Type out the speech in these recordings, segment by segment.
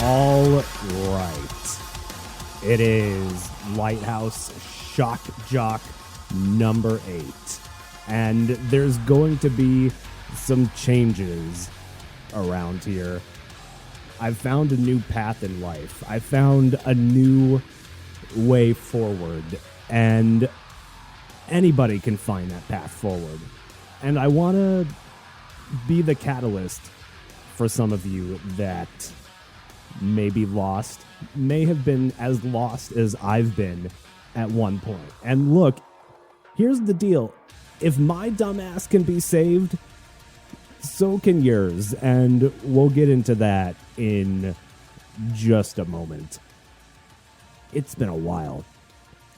All right. It is Lighthouse Shock Jock number 8. And there's going to be some changes around here. I've found a new path in life. I found a new way forward. And anybody can find that path forward. And I want to be the catalyst for some of you that may be lost, may have been as lost as I've been at one point. And look, here's the deal. If my dumbass can be saved, so can yours. And we'll get into that in just a moment. It's been a while.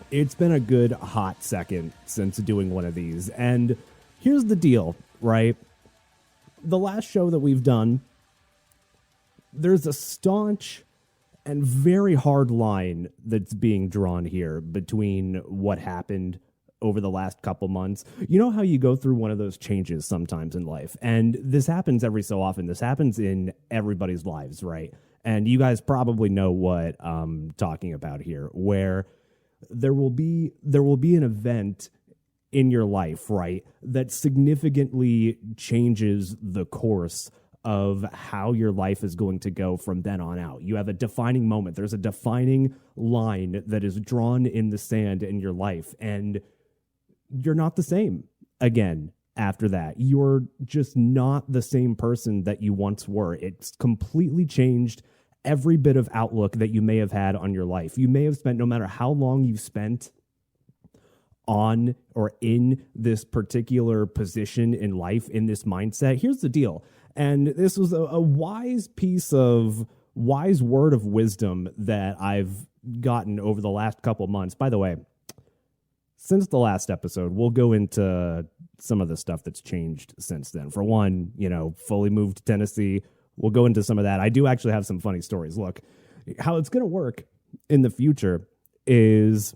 It's been a good hot second since doing one of these. And here's the deal, right? The last show that we've done, there's a staunch and very hard line that's being drawn here between what happened over the last couple months. You know how you go through one of those changes sometimes in life, and this happens every so often. This happens in everybody's lives, right? And you guys probably know what I'm talking about here, where there will be an event in your life, right, that significantly changes the course of how your life is going to go from then on out. You have a defining moment. There's a defining line that is drawn in the sand in your life, and you're not the same again after that. You're just not the same person that you once were. It's completely changed every bit of outlook that you may have had on your life. You may have spent, no matter how long you've spent on or in this particular position in life, in this mindset. Here's the deal. And this was a wise word of wisdom that I've gotten over the last couple months. By the way, since the last episode, we'll go into some of the stuff that's changed since then. For one, fully moved to Tennessee. We'll go into some of that. I do actually have some funny stories. Look, how it's going to work in the future is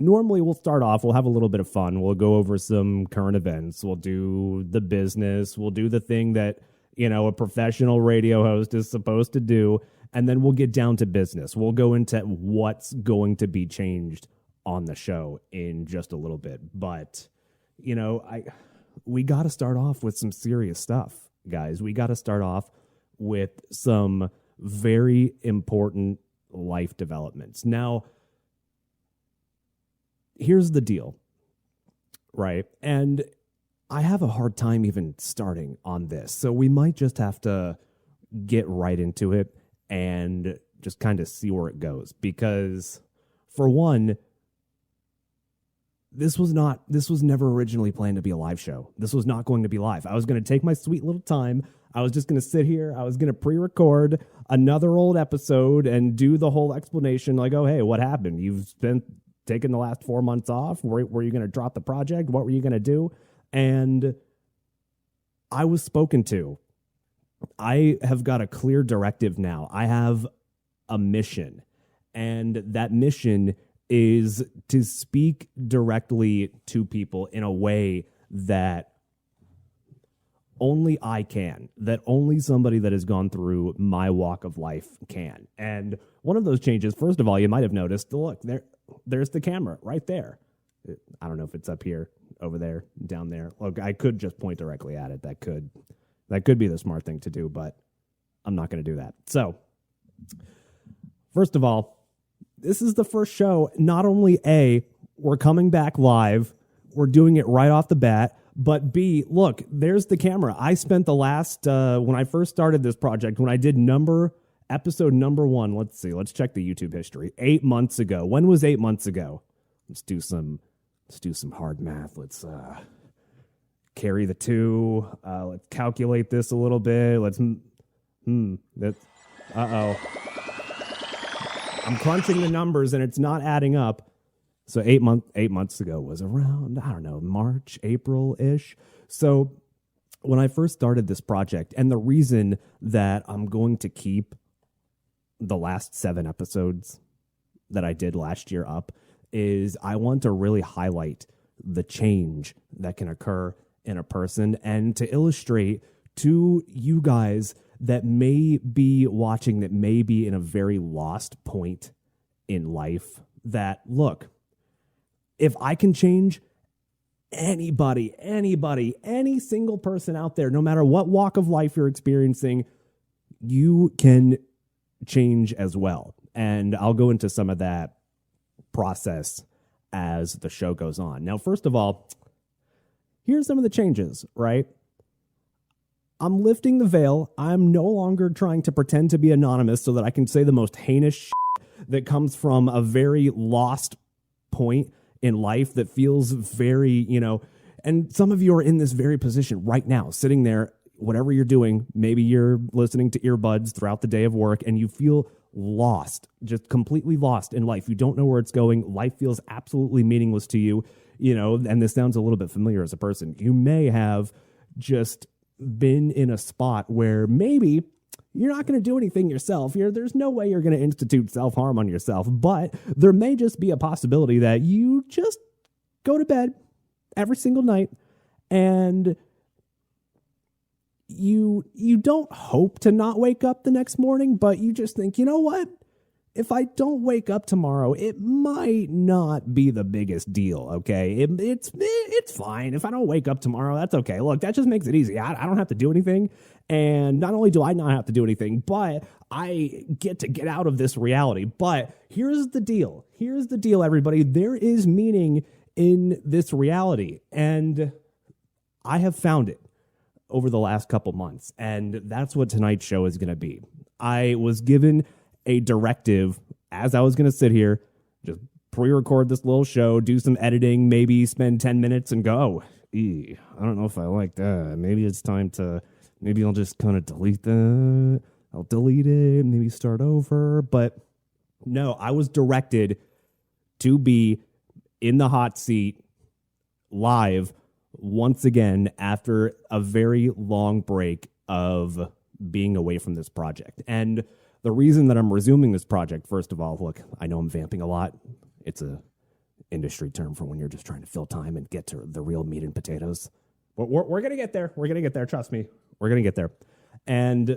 normally we'll start off, we'll have a little bit of fun. We'll go over some current events. We'll do the business. We'll do the thing that a professional radio host is supposed to do, and then we'll get down to business. We'll go into what's going to be changed on the show in just a little bit. But, we got to start off with some serious stuff, guys. We got to start off with some very important life developments. Now, here's the deal, right? And I have a hard time even starting on this, so we might just have to get right into it and just kind of see where it goes. Because, for one, this was never originally planned to be a live show. This was not going to be live. I was going to take my sweet little time. I was just going to sit here. I was going to pre-record another old episode and do the whole explanation like, oh, hey, what happened? You've been taking the last 4 months off. Were you going to drop the project? What were you going to do? And I was spoken to. I have got a clear directive now. I have a mission, and that mission is to speak directly to people in a way that only I can, that only somebody that has gone through my walk of life can. And one of those changes, first of all, you might have noticed, look, there's the camera right there. I don't know if it's up here, over there, down there. Look, I could just point directly at it. That could be the smart thing to do, but I'm not going to do that. So, first of all, this is the first show. Not only we're coming back live, we're doing it right off the bat. But B, look, there's the camera. I spent the last, when I first started this project, when I did episode number 1, let's check the YouTube history. 8 months ago. When was 8 months ago? Let's do some hard math. Let's carry the 2. Let's calculate this a little bit. Uh-oh. I'm crunching the numbers and it's not adding up. So 8 months ago was around, I don't know, March, April-ish. So when I first started this project, and the reason that I'm going to keep the last 7 episodes that I did last year up is I want to really highlight the change that can occur in a person and to illustrate to you guys that may be watching, that may be in a very lost point in life, that, look, if I can change anybody, any single person out there, no matter what walk of life you're experiencing, you can change as well. And I'll go into some of that process as the show goes on. Now, first of all, here's some of the changes, right? I'm lifting the veil. I'm no longer trying to pretend to be anonymous so that I can say the most heinous shit that comes from a very lost point in life that feels very, and some of you are in this very position right now, sitting there, whatever you're doing, maybe you're listening to earbuds throughout the day of work and you feel lost, just completely lost in life. You don't know where it's going. Life feels absolutely meaningless to you, and this sounds a little bit familiar as a person. You may have just been in a spot where maybe you're not going to do anything yourself. There's no way you're going to institute self-harm on yourself, but there may just be a possibility that you just go to bed every single night and you don't hope to not wake up the next morning, but you just think, you know what? If I don't wake up tomorrow, it might not be the biggest deal, okay? It's fine. If I don't wake up tomorrow, that's okay. Look, that just makes it easy. I don't have to do anything. And not only do I not have to do anything, but I get to get out of this reality. But here's the deal. Here's the deal, everybody. There is meaning in this reality. And I have found it over the last couple months. And that's what tonight's show is going to be. I was given a directive as I was going to sit here, just pre-record this little show, do some editing, maybe spend 10 minutes and go, I don't know if I like that. Maybe it's time to, maybe I'll just kind of delete that. I'll delete it, maybe start over. But no, I was directed to be in the hot seat live once again after a very long break of being away from this project. And the reason that I'm resuming this project, first of all, look, I know I'm vamping a lot. It's a industry term for when you're just trying to fill time and get to the real meat and potatoes. But we're going to get there. We're going to get there. Trust me. We're going to get there. And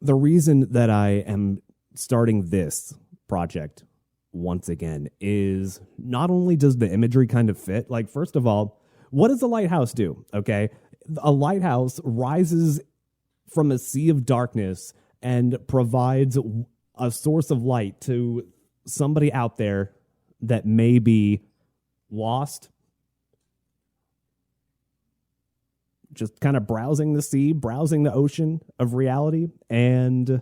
the reason that I am starting this project once again is not only does the imagery kind of fit, like, first of all, what does a lighthouse do? Okay. A lighthouse rises from a sea of darkness and provides a source of light to somebody out there that may be lost, just kind of browsing the sea, browsing the ocean of reality, and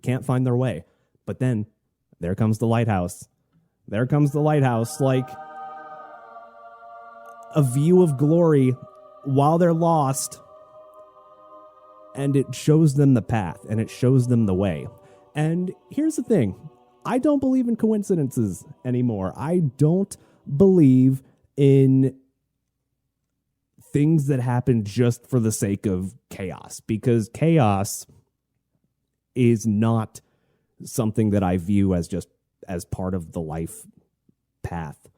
can't find their way. But then there comes the lighthouse. There comes the lighthouse, like a view of glory while they're lost. And it shows them the path, and it shows them the way. And here's the thing. I don't believe in coincidences anymore. I don't believe in things that happen just for the sake of chaos, because chaos is not something that I view as just as part of the life path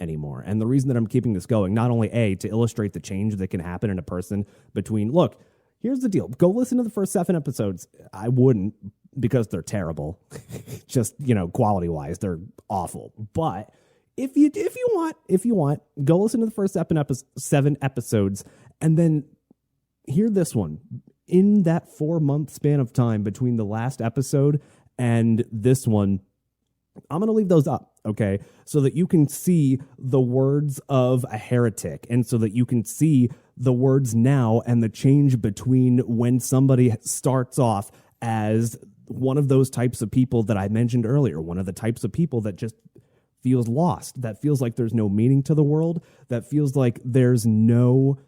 anymore. And the reason that I'm keeping this going, not only to illustrate the change that can happen in a person between, look, here's the deal. Go listen to the first 7 episodes. I wouldn't, because they're terrible. Just, quality-wise, they're awful. But if you want, go listen to the first 7 episodes, and then hear this one. In that 4-month span of time between the last episode and this one, I'm going to leave those up. okay, so that you can see the words of a heretic, and so that you can see the words now and the change between when somebody starts off as one of those types of people that I mentioned earlier, one of the types of people that just feels lost, that feels like there's no meaning to the world, that feels like there's no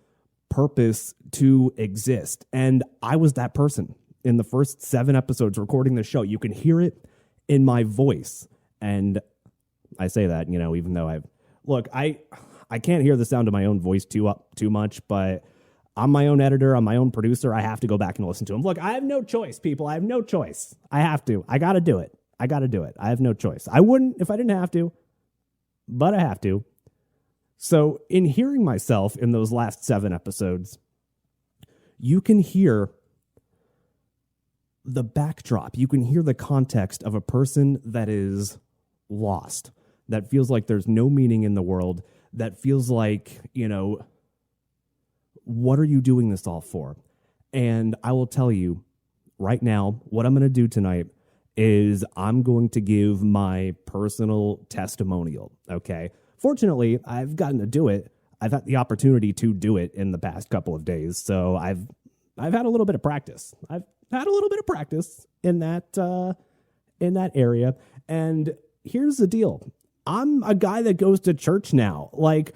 purpose to exist. And I was that person in the first 7 episodes recording the show. You can hear it in my voice. And I say that, even though I can't hear the sound of my own voice too much, but I'm my own editor, I'm my own producer. I have to go back and listen to them. Look, I have no choice, people. I have no choice. I have to. I got to do it. I have no choice. I wouldn't if I didn't have to, but I have to. So in hearing myself in those last 7 episodes, you can hear the backdrop. You can hear the context of a person that is lost, that feels like there's no meaning in the world, that feels like, what are you doing this all for? And I will tell you right now, what I'm going to do tonight is I'm going to give my personal testimonial, okay? Fortunately, I've gotten to do it. I've had the opportunity to do it in the past couple of days, so I've had a little bit of practice. I've had a little bit of practice in that area, and here's the deal. I'm a guy that goes to church now. Like,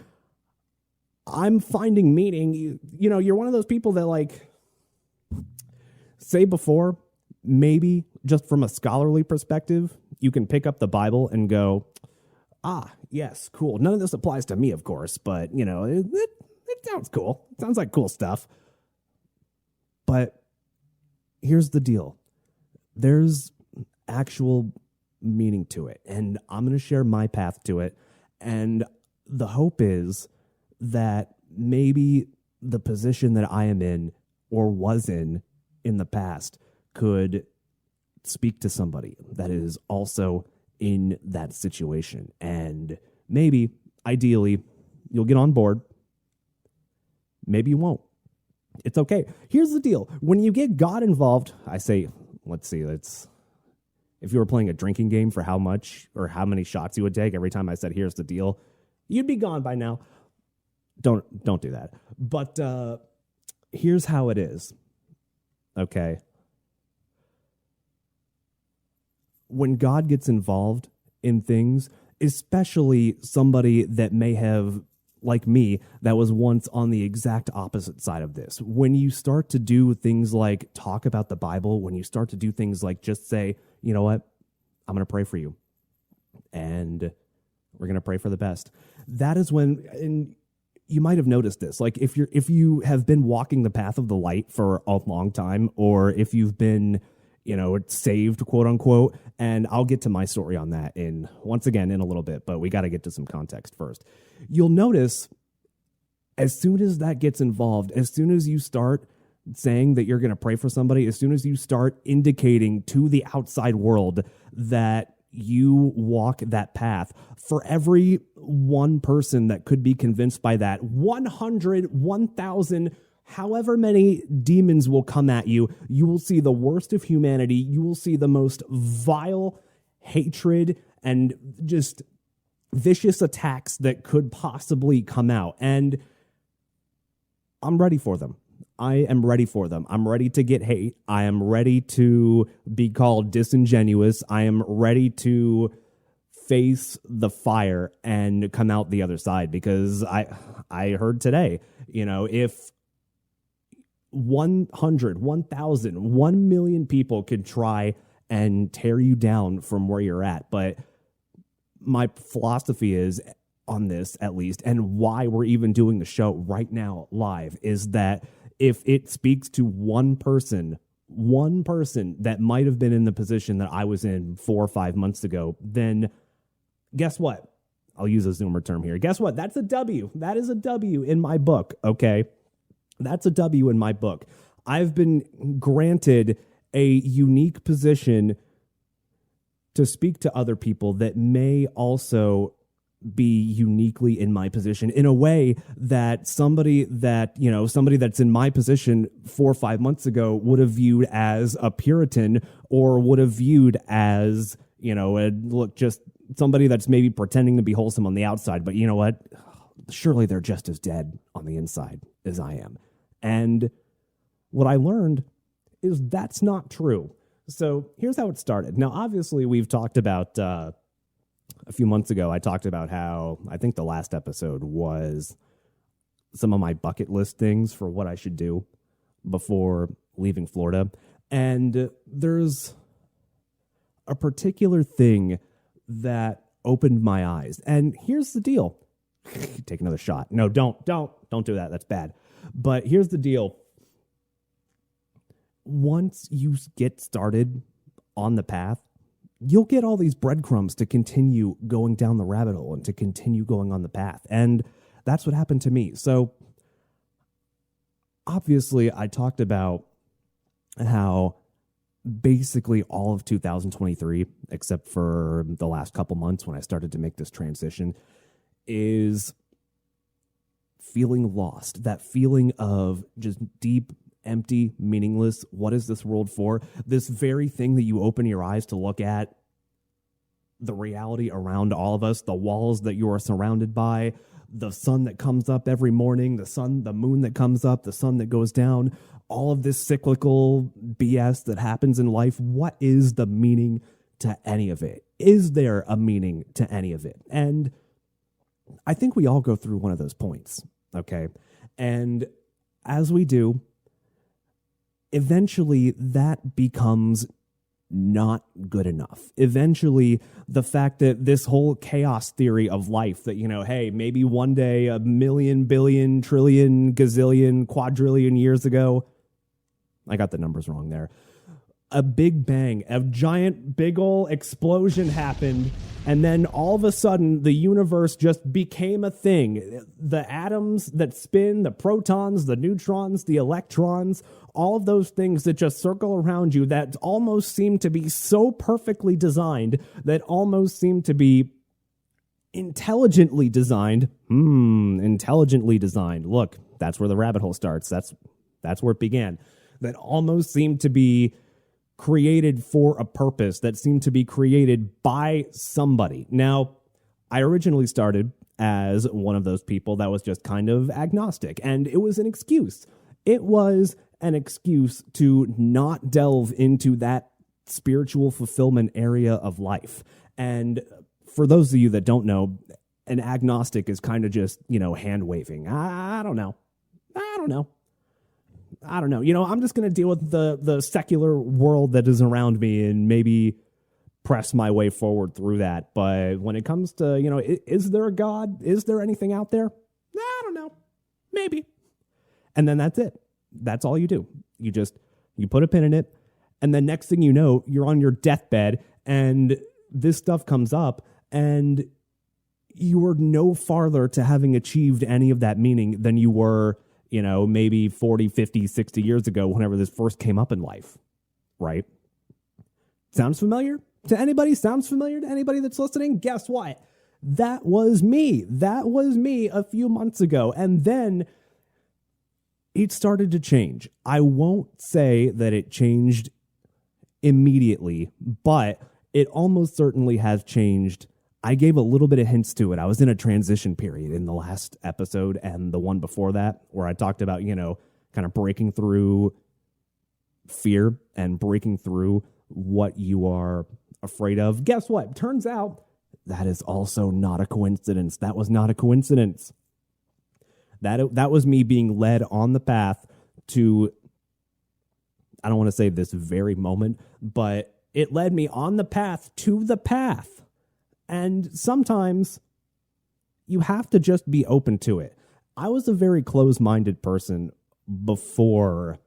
I'm finding meaning. You're one of those people that, say before, maybe just from a scholarly perspective, you can pick up the Bible and go, yes, cool. None of this applies to me, of course, but, it sounds cool. It sounds like cool stuff. But here's the deal. There's actual meaning to it, and I'm going to share my path to it. And the hope is that maybe the position that I am in or was in the past could speak to somebody that is also in that situation. And maybe, ideally, you'll get on board. Maybe you won't. It's okay. Here's the deal. When you get God involved, I say, if you were playing a drinking game for how much or how many shots you would take every time I said, here's the deal, you'd be gone by now. Don't do that. But here's how it is. Okay. When God gets involved in things, especially somebody that may have, like me, that was once on the exact opposite side of this, when you start to do things like talk about the Bible, when you start to do things like just say, you know what, I'm going to pray for you, and we're going to pray for the best. That is when, and you might have noticed this, like if you have been walking the path of the light for a long time, or if you've been, saved, quote unquote, and I'll get to my story on that once again in a little bit, but we got to get to some context first. You'll notice as soon as that gets involved, as soon as you start saying that you're going to pray for somebody, as soon as you start indicating to the outside world that you walk that path, for every one person that could be convinced by that, 100, 1,000, however many demons will come at you, you will see the worst of humanity. You will see the most vile hatred and just vicious attacks that could possibly come out. And I'm ready for them. I am ready for them. I'm ready to get hate. I am ready to be called disingenuous. I am ready to face the fire and come out the other side, because I heard today, if 100, 1,000, 1 million people could try and tear you down from where you're at. But my philosophy is on this, at least, and why we're even doing the show right now live, is that if it speaks to one person that might have been in the position that I was in 4 or 5 months ago, then guess what? I'll use a Zoomer term here. Guess what? That's a W. That is a W in my book, okay? That's a W in my book. I've been granted a unique position to speak to other people that may also be uniquely in my position, in a way that somebody that's in my position 4 or 5 months ago would have viewed as a Puritan, or would have viewed as, somebody that's maybe pretending to be wholesome on the outside, but you know what? Surely they're just as dead on the inside as I am. And what I learned is that's not true. So here's how it started. Now, obviously, we've talked about a few months ago, I talked about how I think the last episode was some of my bucket list things for what I should do before leaving Florida. And there's a particular thing that opened my eyes. And here's the deal. Take another shot. No, don't do that. That's bad. But here's the deal. Once you get started on the path, you'll get all these breadcrumbs to continue going down the rabbit hole and to continue going on the path. And that's what happened to me. So obviously I talked about how basically all of 2023, except for the last couple months when I started to make this transition, is feeling lost. That feeling of just deep, empty, meaningless. What is this world for? This very thing that you open your eyes to look at, the reality around all of us, the walls that you are surrounded by, the sun that comes up every morning, the moon that comes up, the sun that goes down, all of this cyclical BS that happens in life. What is the meaning to any of it? Is there a meaning to any of it? And I think we all go through one of those points, okay? And as we do, eventually that becomes not good enough. Eventually, the fact that this whole chaos theory of life that, hey, maybe one day a million, billion, trillion, gazillion, quadrillion years ago, I got the numbers wrong there, a big bang, a giant big ol' explosion happened, and then all of a sudden the universe just became a thing. The atoms that spin, the protons, the neutrons, the electrons, all of those things that just circle around you that almost seem to be so perfectly designed, that almost seem to be intelligently designed. Intelligently designed. Look, that's where the rabbit hole starts. That's where it began. That almost seemed to be created for a purpose, that seemed to be created by somebody. Now, I originally started as one of those people that was just kind of agnostic, and it was an excuse. It was an excuse to not delve into that spiritual fulfillment area of life. And for those of you that don't know, an agnostic is kind of just, hand waving. I don't know. I'm just going to deal with the secular world that is around me and maybe press my way forward through that. But when it comes to, is there a God? Is there anything out there? I don't know. Maybe. And then that's it. That's all you do. You put a pin in it. And then next thing you know, you're on your deathbed and this stuff comes up and you were no farther to having achieved any of that meaning than you were, maybe 40, 50, 60 years ago, whenever this first came up in life, right? Sounds familiar to anybody? Sounds familiar to anybody that's listening? Guess what? That was me. That was me a few months ago. And then it started to change. I won't say that it changed immediately, but it almost certainly has changed. I gave a little bit of hints to it. I was in a transition period in the last episode and the one before that, where I talked about, kind of breaking through fear and breaking through what you are afraid of. Guess what? Turns out that is also not a coincidence. That was not a coincidence. That was me being led on the path to, I don't want to say this very moment, but it led me on the path to the path. And sometimes you have to just be open to it. I was a very closed-minded person before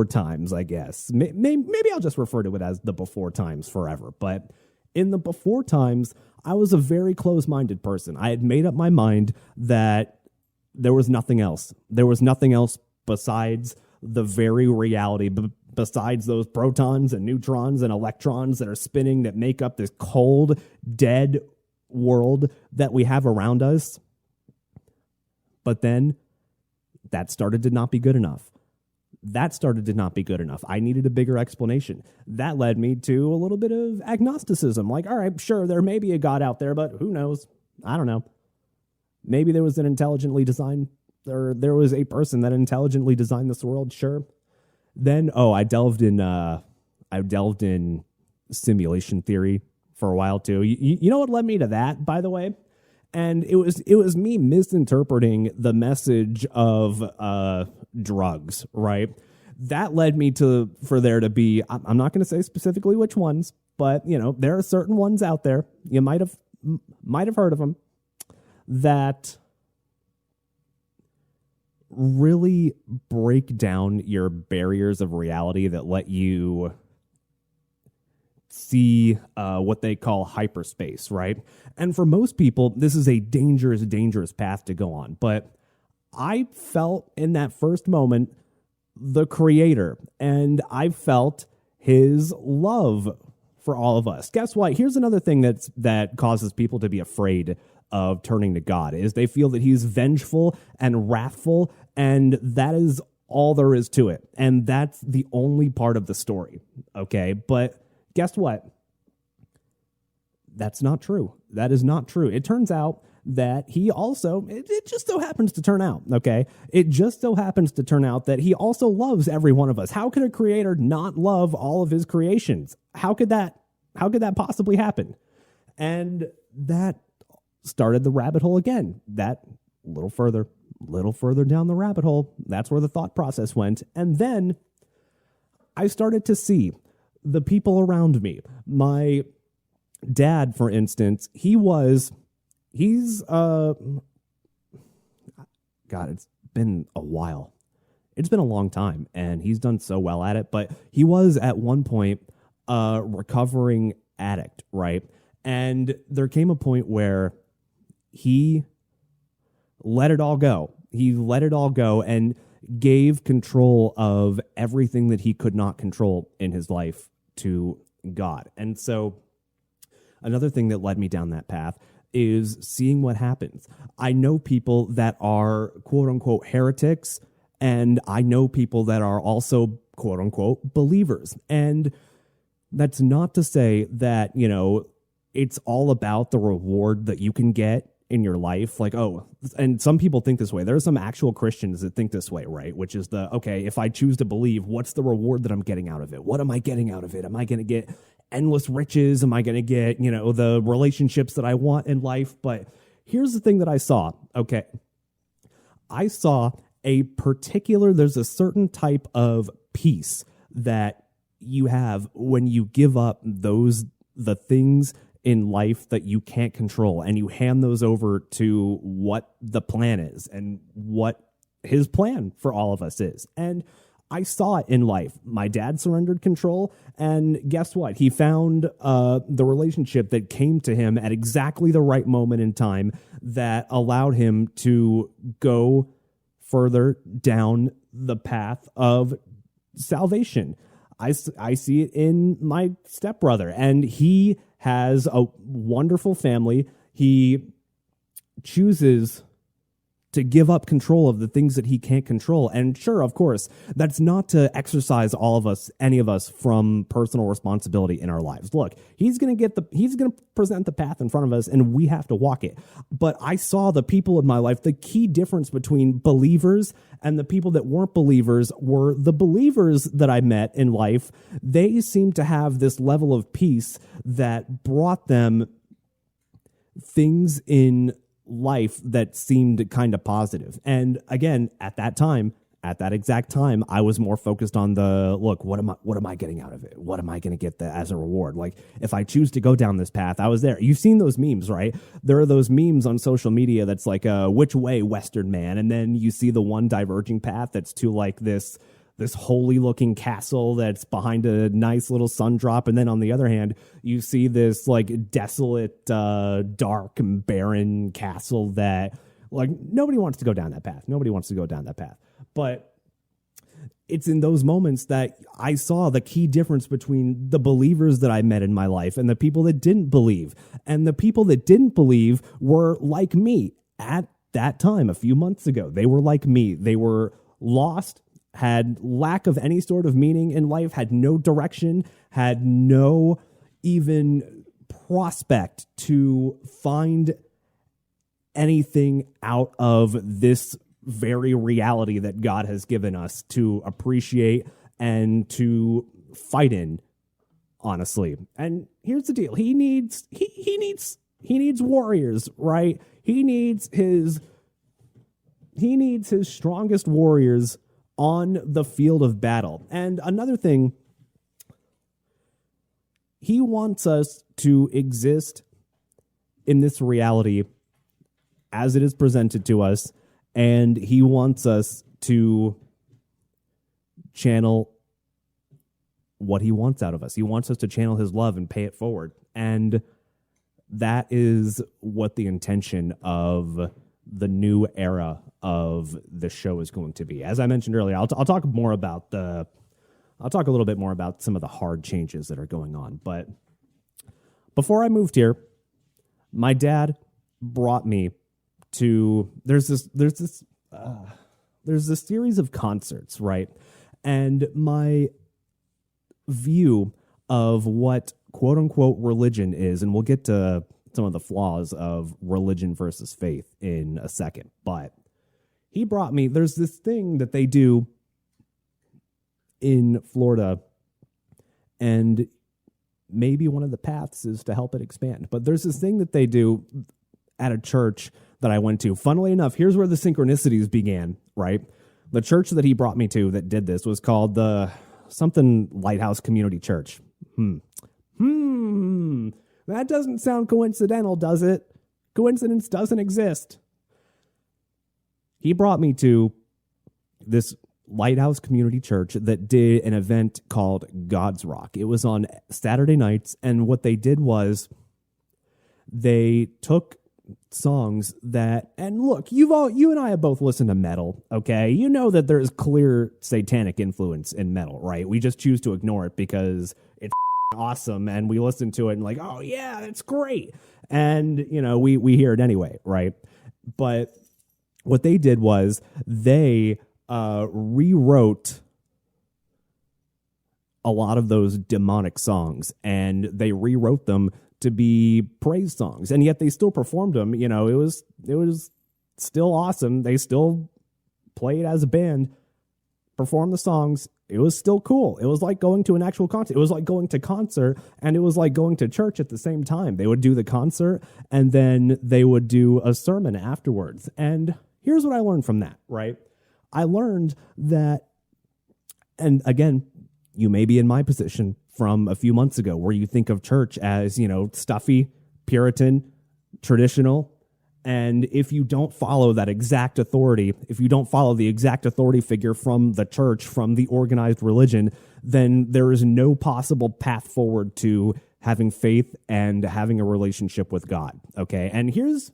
times, I guess. Maybe I'll just refer to it as the before times forever. But in the before times, I was a very closed-minded person. I had made up my mind that there was nothing else. There was nothing else besides the very reality, besides those protons and neutrons and electrons that are spinning, that make up this cold, dead world that we have around us. But then that started to not be good enough. That started to not be good enough. I needed a bigger explanation. That led me to a little bit of agnosticism. Like, all right, sure, there may be a God out there, but who knows? I don't know. Maybe there was an intelligently designed, or there was a person that intelligently designed this world. Sure. Then, I delved in simulation theory for a while too. You know what led me to that, by the way? And it was me misinterpreting the message of drugs, right? That led me for there to be, I'm not going to say specifically which ones, but there are certain ones out there, you might have heard of them, that really break down your barriers of reality, that let you see what they call hyperspace, right? And for most people, this is a dangerous, dangerous path to go on. But I felt in that first moment the Creator, and I felt his love for all of us. Guess what? Here's another thing that causes people to be afraid of turning to God, is they feel that he's vengeful and wrathful, and that is all there is to it. And that's the only part of the story, okay? But guess what? That's not true. That is not true. It turns out that he also, it just so happens to turn out, okay? It just so happens to turn out that he also loves every one of us. How could a creator not love all of his creations? How could that possibly happen? And that started the rabbit hole again. That little further down the rabbit hole, that's where the thought process went. And then I started to see the people around me. My dad, for instance, he's God, it's been a while. It's been a long time, and he's done so well at it, but he was at one point a recovering addict, right? And there came a point where he let it all go. He let it all go and gave control of everything that he could not control in his life to God. And so another thing that led me down that path is seeing what happens. I know people that are quote unquote heretics, and I know people that are also quote unquote believers. And that's not to say that, it's all about the reward that you can get in your life. Like, and some people think this way. There are some actual Christians that think this way, right? Which is if I choose to believe, what's the reward that I'm getting out of it? What am I getting out of it? Am I going to get endless riches? Am I going to get, the relationships that I want in life? But here's the thing that I saw. Okay. I saw there's a certain type of peace that you have when you give up the things in life that you can't control, and you hand those over to what the plan is and what his plan for all of us is. And I saw it in life. My dad surrendered control, and guess what? He found the relationship that came to him at exactly the right moment in time that allowed him to go further down the path of salvation. I see it in my stepbrother, and he has a wonderful family. He chooses to give up control of the things that he can't control. And sure, of course, that's not to exercise any of us from personal responsibility in our lives. Look, he's going to present the path in front of us, and we have to walk it. But I saw the people in my life, the key difference between believers and the people that weren't believers were the believers that I met in life. They seemed to have this level of peace that brought them things in life that seemed kind of positive. And again, at that exact time, I was more focused on what am I getting out of it? What am I going to get as a reward? Like, if I choose to go down this path, I was there. You've seen those memes, right? There are those memes on social media that's like, which way, Western man? And then you see the one diverging path that's to like this holy looking castle that's behind a nice little sun drop. And then on the other hand, you see this like desolate, dark and barren castle that like nobody wants to go down that path. But it's in those moments that I saw the key difference between the believers that I met in my life and the people that didn't believe. And the people that didn't believe were like me at that time, a few months ago. They were like me. They were lost had lack of any sort of meaning in life, had no direction, had no even prospect to find anything out of this very reality that God has given us to appreciate and to fight in, honestly. And here's the deal. He needs warriors, right? He needs his strongest warriors on the field of battle. And another thing, he wants us to exist in this reality as it is presented to us, and he wants us to channel what he wants out of us. He wants us to channel his love and pay it forward. And that is what the intention of the new era of the show is going to be. As I mentioned earlier, I'll talk a little bit more about some of the hard changes that are going on. But before I moved here, my dad brought me to there's this series of concerts, right? And my view of what quote unquote religion is, and we'll get to some of the flaws of religion versus faith in a second, but he brought me, there's this thing that they do in Florida, and maybe one of the paths is to help it expand, but there's this thing that they do at a church that I went to. Funnily enough, here's where the synchronicities began, right? The church that he brought me to that did this was called the something Lighthouse Community Church. That doesn't sound coincidental, does it? Coincidence doesn't exist. He brought me to this Lighthouse Community Church that did an event called God's Rock. It was on Saturday nights, and what they did was they took songs that, and look, you and I have both listened to metal, okay? You know that there's clear satanic influence in metal, right? We just choose to ignore it because it's awesome, and we listen to it and like, oh yeah, it's great, and you know, we hear it anyway, right? But what they did was they rewrote a lot of those demonic songs, and they rewrote them to be praise songs, and yet they still performed them. You know, it was still awesome. They still played as a band, performed the songs. It was still cool. It was like going to an actual concert. It was like going to concert, and it was like going to church at the same time. They would do the concert, and then they would do a sermon afterwards. And here's what I learned from that, right? I learned that, and again, you may be in my position from a few months ago where you think of church as, you know, stuffy, Puritan, traditional. And if you don't follow that exact authority, if you don't follow the exact authority figure from the church, from the organized religion, then there is no possible path forward to having faith and having a relationship with God. Okay. And here's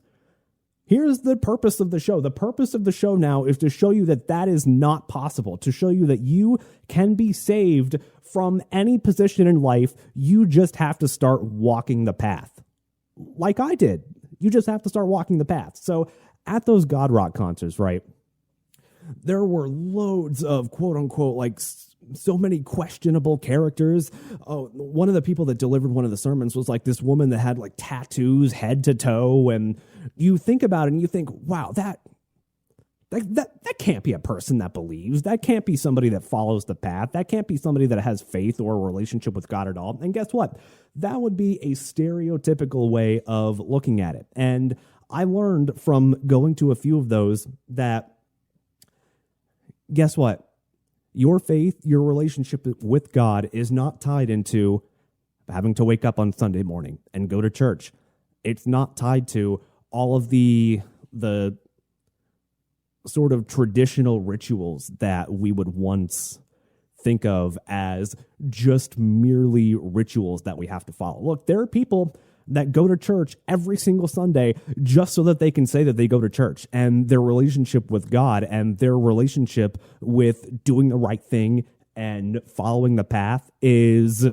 the purpose of the show. The purpose of the show now is to show you that that is not possible, to show you that you can be saved from any position in life. You just have to start walking the path like I did. You just have to start walking the path. So at those God Rock concerts, right, there were loads of quote unquote, like so many questionable characters. Oh, one of the people that delivered one of the sermons was like this woman that had like tattoos head to toe. And you think about it and you think, wow, that can't be a person that believes. That can't be somebody that follows the path. That can't be somebody that has faith or a relationship with God at all. And guess what? That would be a stereotypical way of looking at it. And I learned from going to a few of those that, guess what? Your faith, your relationship with God is not tied into having to wake up on Sunday morning and go to church. It's not tied to all of the sort of traditional rituals that we would once think of as just merely rituals that we have to follow. Look, there are people that go to church every single Sunday just so that they can say that they go to church, and their relationship with God and their relationship with doing the right thing and following the path is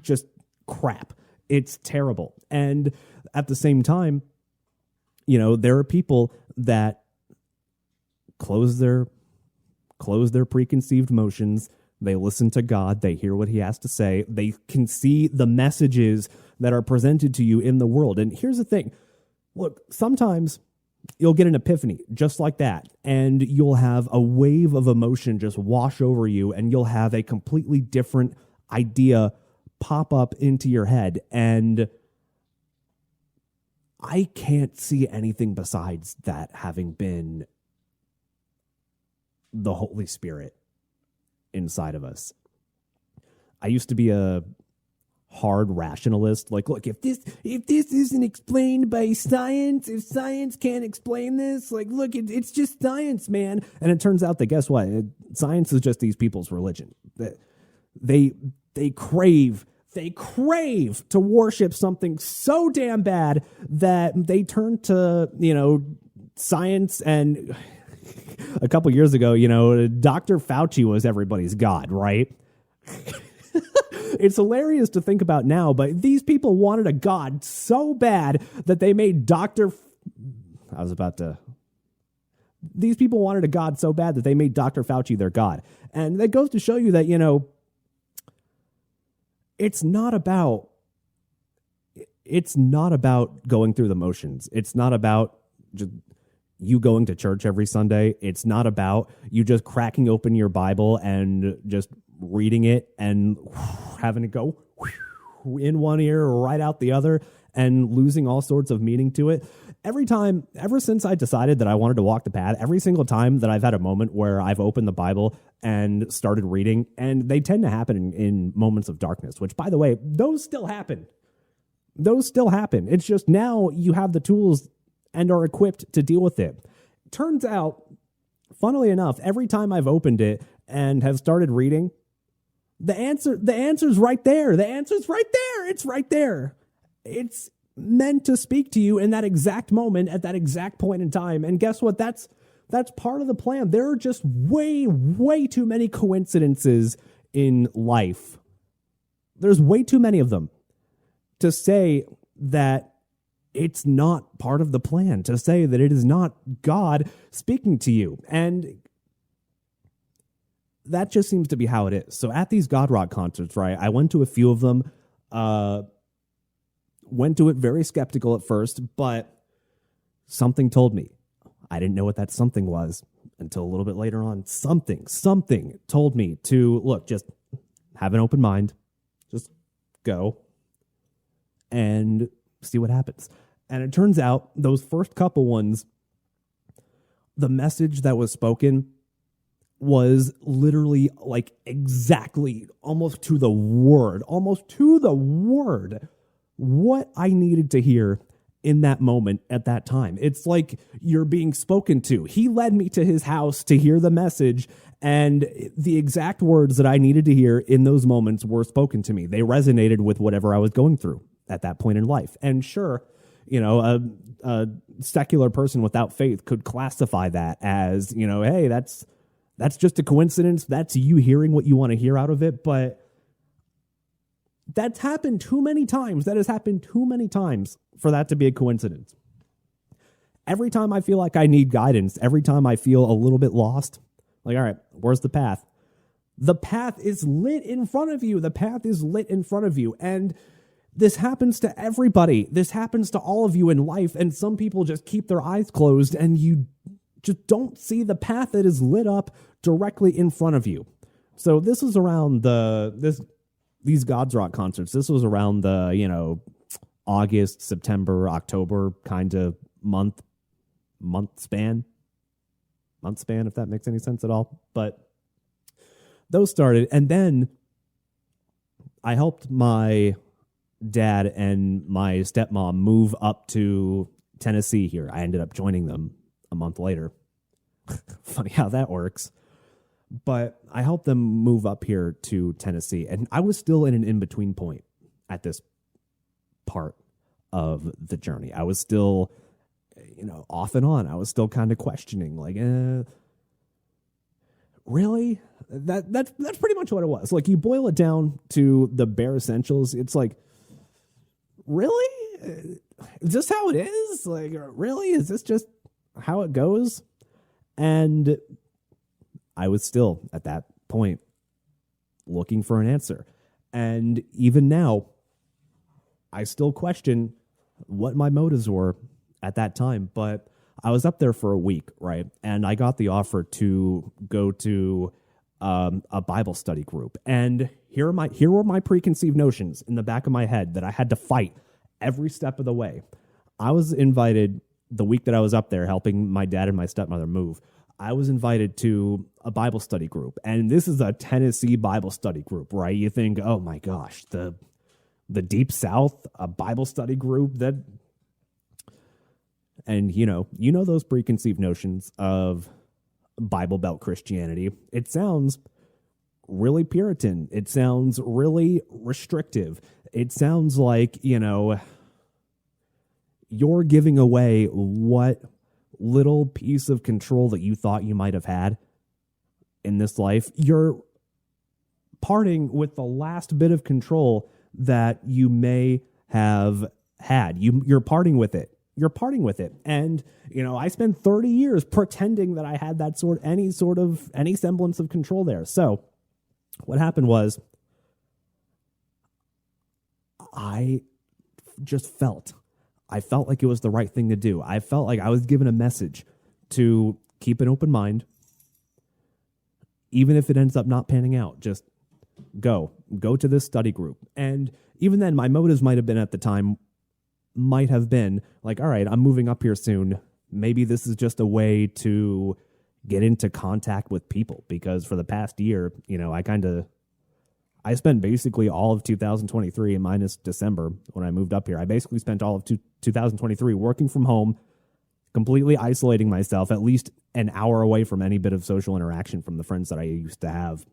just crap. It's terrible. And at the same time, you know, there are people that close their close their preconceived notions. They listen to God. They hear what he has to say. They can see the messages that are presented to you in the world. And here's the thing. Look, sometimes you'll get an epiphany just like that, and you'll have a wave of emotion just wash over you, and you'll have a completely different idea pop up into your head. And I can't see anything besides that having been the Holy Spirit inside of us. I used to be a hard rationalist. Like, look, if this isn't explained by science, if science can't explain this, like, look, it's just science, man. And it turns out that, guess what? Science is just these people's religion. They crave to worship something so damn bad that they turn to, science. And a couple years ago, Dr. Fauci was everybody's god, right? It's hilarious to think about now, but these people wanted a god so bad that they made these people wanted a god so bad that they made Dr. Fauci their god. And that goes to show you that, it's not about going through the motions. It's not about just you going to church every Sunday. It's not about you just cracking open your Bible and just reading it and having it go in one ear or right out the other and losing all sorts of meaning to it. Ever since I decided that I wanted to walk the path, every single time that I've had a moment where I've opened the Bible and started reading, and they tend to happen in moments of darkness, which, by the way, those still happen. It's just now you have the tools and are equipped to deal with it. Turns out, funnily enough, every time I've opened it and have started reading, the answer's right there. The answer's right there. It's right there. It's meant to speak to you in that exact moment at that exact point in time. And guess what? That's part of the plan. There are just way, way too many coincidences in life. There's way too many of them to say that it's not part of the plan, to say that it is not God speaking to you. And that just seems to be how it is. So at these God Rock concerts, right, I went to a few of them, went to it very skeptical at first, but something told me. I didn't know what that something was until a little bit later on. Something told me to, look, just have an open mind. Just go and see what happens. And it turns out those first couple ones, the message that was spoken was literally like exactly almost to the word what I needed to hear in that moment at that time. It's like you're being spoken to. He led me to his house to hear the message, and the exact words that I needed to hear in those moments were spoken to me. They resonated with whatever I was going through at that point in life. And sure, a secular person without faith could classify that as, hey, that's just a coincidence. That's you hearing what you want to hear out of it. But that's happened too many times. That has happened too many times for that to be a coincidence. Every time I feel like I need guidance, every time I feel a little bit lost, like, all right, where's the path? The path is lit in front of you. And this happens to everybody. This happens to all of you in life. And some people just keep their eyes closed and you just don't see the path that is lit up directly in front of you. So this was around these God's Rock concerts. This was around the, August, September, October kind of month span, if that makes any sense at all. But those started. And then I helped my dad and my stepmom move up to Tennessee here. I ended up joining them a month later. Funny how that works. But I helped them move up here to Tennessee, and I was still in an in-between point at this part of the journey. I was still, off and on. I was still kind of questioning, like, really? That's pretty much what it was. Like, you boil it down to the bare essentials. It's like, really? Is this how it is? Like, really? Is this just how it goes? And I was still at that point looking for an answer. And even now, I still question what my motives were at that time. But I was up there for a week, right? And I got the offer to go to a Bible study group. And here were my preconceived notions in the back of my head that I had to fight every step of the way. I was invited the week that I was up there helping my dad and my stepmother move. I was invited to a Bible study group, and this is a Tennessee Bible study group, right? You think, oh my gosh, the Deep South, a Bible study group and you know those preconceived notions of Bible Belt Christianity. It sounds really Puritan. It sounds really restrictive. It sounds like, you're giving away what little piece of control that you thought you might have had in this life. You're parting with the last bit of control that you may have had. You're parting with it. You're parting with it. And, I spent 30 years pretending that I had any semblance of control there. So what happened was I felt like it was the right thing to do. I felt like I was given a message to keep an open mind. Even if it ends up not panning out, just go to this study group. And even then, my motives might have been like, all right, I'm moving up here soon. Maybe this is just a way to get into contact with people, because for the past year, I spent basically all of 2023 minus December when I moved up here. I basically spent all of 2023 working from home, completely isolating myself, at least an hour away from any bit of social interaction from the friends that I used to have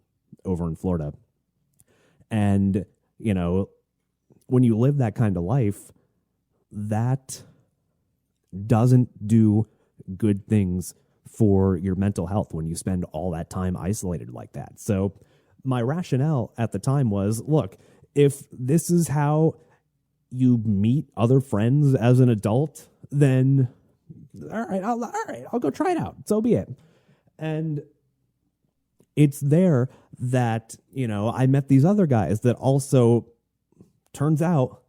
over in Florida. And, when you live that kind of life, that doesn't do good things for your mental health when you spend all that time isolated like that. So my rationale at the time was, look, if this is how you meet other friends as an adult, then all right, I'll go try it out. So be it. And it's there that, I met these other guys that also, turns out,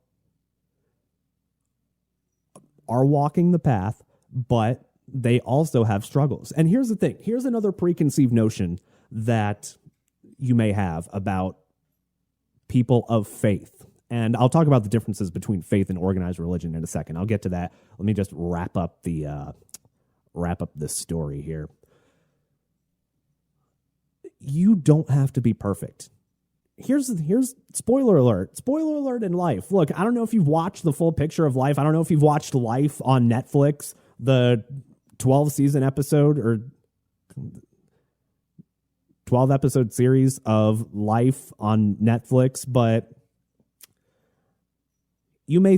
are walking the path, but they also have struggles. And here's the thing. Here's another preconceived notion that you may have about people of faith. And I'll talk about the differences between faith and organized religion in a second. I'll get to that. Let me just wrap up this story here. You don't have to be perfect. Here's spoiler alert in life. Look, I don't know if you've watched the full picture of Life. I don't know if you've watched Life on Netflix, the 12-season episode or 12-episode series of Life on Netflix, but you may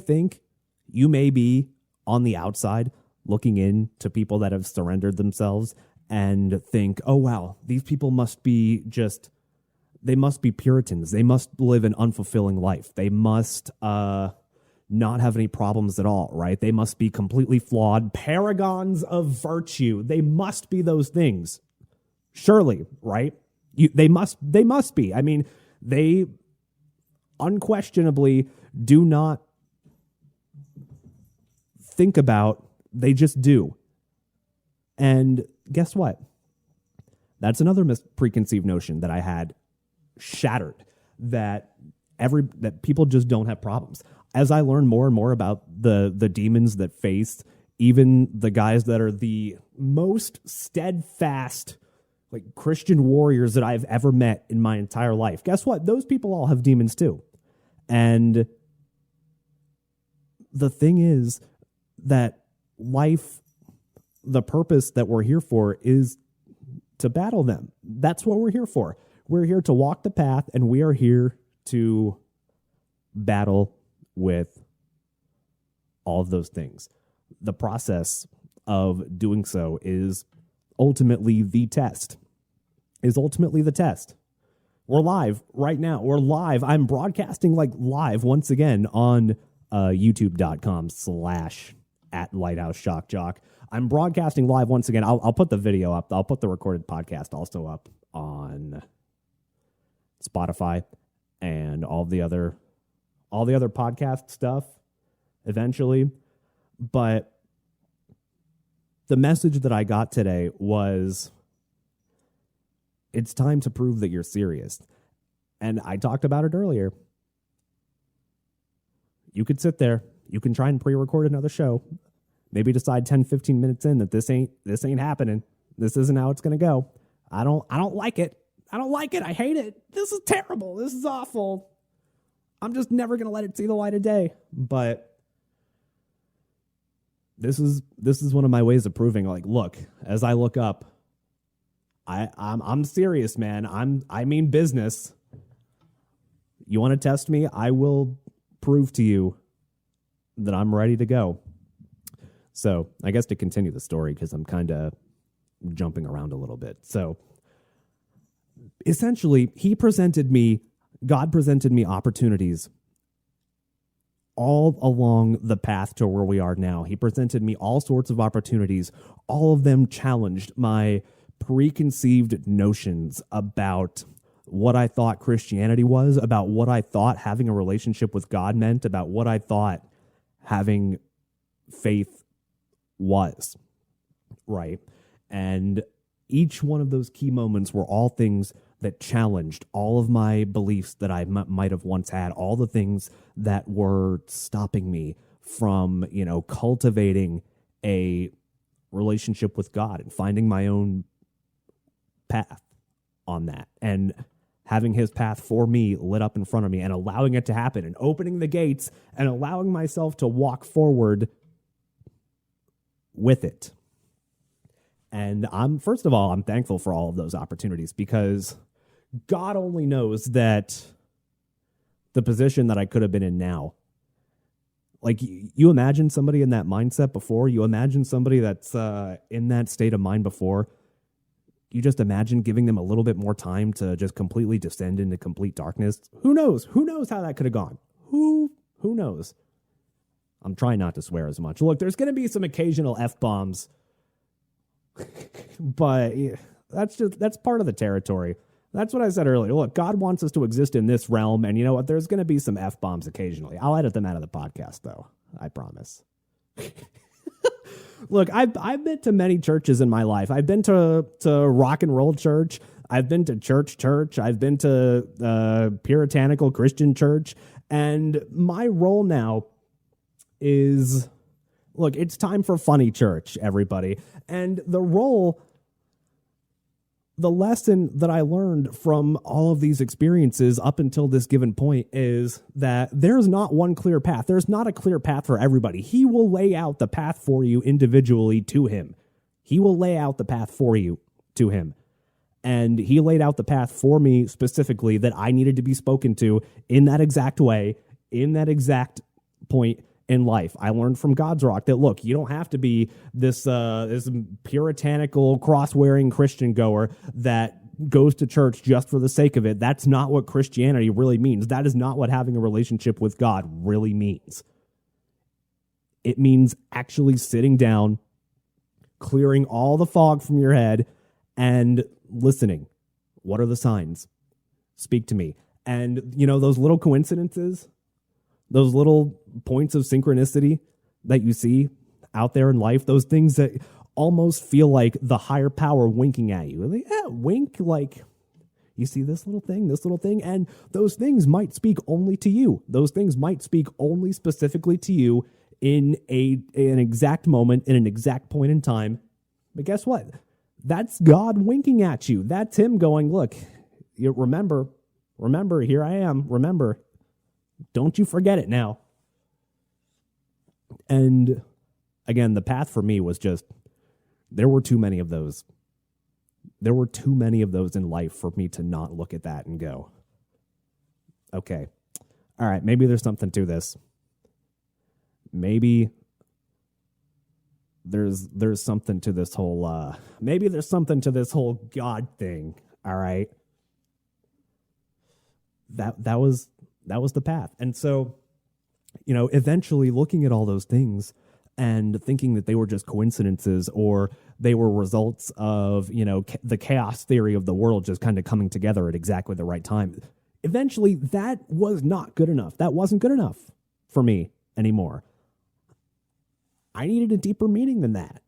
be on the outside looking in to people that have surrendered themselves and think, oh, wow, these people must be Puritans. They must live an unfulfilling life. They must not have any problems at all, right? They must be completely flawed, paragons of virtue. They must be those things. Surely, right? They must be. I mean, they unquestionably do not think about, they just do. And guess what? That's another preconceived notion that I had shattered, that people just don't have problems. As I learn more and more about the demons that face even the guys that are the most steadfast, like, Christian warriors that I've ever met in my entire life, guess what? Those people all have demons too. And the thing is that life, the purpose that we're here for is to battle them. That's what we're here for. We're here to walk the path, and we are here to battle with all of those things. The process of doing so is ultimately the test. We're live right now. We're live. I'm broadcasting live once again on youtube.com/@Lighthouse Shock Jock. I'm broadcasting live once again. I'll put the video up. I'll put the recorded podcast also up on Spotify and all the other podcast stuff eventually. But the message that I got today was, it's time to prove that you're serious. And I talked about it earlier. You could sit there. You can try and pre-record another show. Maybe decide 10, 15 minutes in that this ain't happening. This isn't how it's going to go. I don't like it. I don't like it. I hate it. This is terrible. This is awful. I'm just never going to let it see the light of day. But this is one of my ways of proving, like, look, as I look up, I'm serious, man. I mean business. You want to test me? I will prove to you that I'm ready to go. So I guess to continue the story, because I'm kind of jumping around a little bit. So essentially, God presented me opportunities all along the path to where we are now. He presented me all sorts of opportunities. All of them challenged my preconceived notions about what I thought Christianity was, about what I thought having a relationship with God meant, about what I thought having faith was, right? And each one of those key moments were all things that challenged all of my beliefs that I might have once had, all the things that were stopping me from, cultivating a relationship with God and finding my own path on that, and having his path for me lit up in front of me and allowing it to happen and opening the gates and allowing myself to walk forward with it. And I'm thankful for all of those opportunities, because God only knows that the position that I could have been in now. Like, you imagine somebody in that mindset before, you imagine somebody that's in that state of mind before, you just imagine giving them a little bit more time to just completely descend into complete darkness. Who knows? Who knows how that could have gone? Who knows? I'm trying not to swear as much. Look, there's going to be some occasional F-bombs, but that's part of the territory. That's what I said earlier. Look, God wants us to exist in this realm, and you know what? There's going to be some F-bombs occasionally. I'll edit them out of the podcast, though. I promise. Look, I've been to many churches in my life. I've been to rock and roll church. I've been to church. I've been to puritanical Christian church. And my role now is, look, it's time for funny church, everybody. And the lesson that I learned from all of these experiences up until this given point is that there's not one clear path. There's not a clear path for everybody. He will lay out the path for you individually to him. He will lay out the path for you to him. And he laid out the path for me specifically that I needed to be spoken to in that exact way, in that exact point in life. I learned from God's Rock that, look, you don't have to be this puritanical, cross-wearing Christian goer that goes to church just for the sake of it. That's not what Christianity really means. That is not what having a relationship with God really means. It means actually sitting down, clearing all the fog from your head, and listening. What are the signs? Speak to me. And, those little coincidences, those little points of synchronicity that you see out there in life, those things that almost feel like the higher power winking at you. Like, wink, like, you see this little thing, and those things might speak only to you. Those things might speak only specifically to you in an exact moment, in an exact point in time. But guess what? That's God winking at you. That's him going, look, remember, here I am. Remember, don't you forget it now. And again, the path for me was just, there were too many of those. There were too many of those in life for me to not look at that and go, okay, all right, maybe there's something to this. Maybe there's something to this whole, maybe there's something to this whole God thing. All right. That was the path. And so, eventually looking at all those things, and thinking that they were just coincidences or they were results of, the chaos theory of the world just kind of coming together at exactly the right time. Eventually, that was not good enough. That wasn't good enough for me anymore. I needed a deeper meaning than that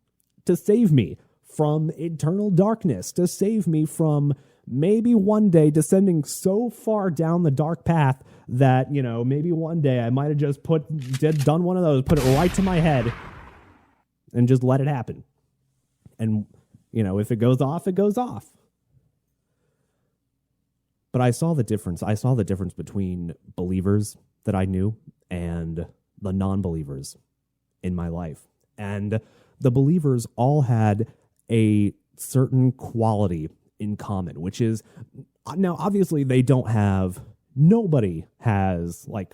to save me from eternal darkness, to save me from maybe one day descending so far down the dark path that, maybe one day I might have just done one of those, put it right to my head and just let it happen. And, if it goes off, it goes off. But I saw the difference. I saw the difference between believers that I knew and the non-believers in my life. And the believers all had a certain quality in common, which is, now obviously nobody has like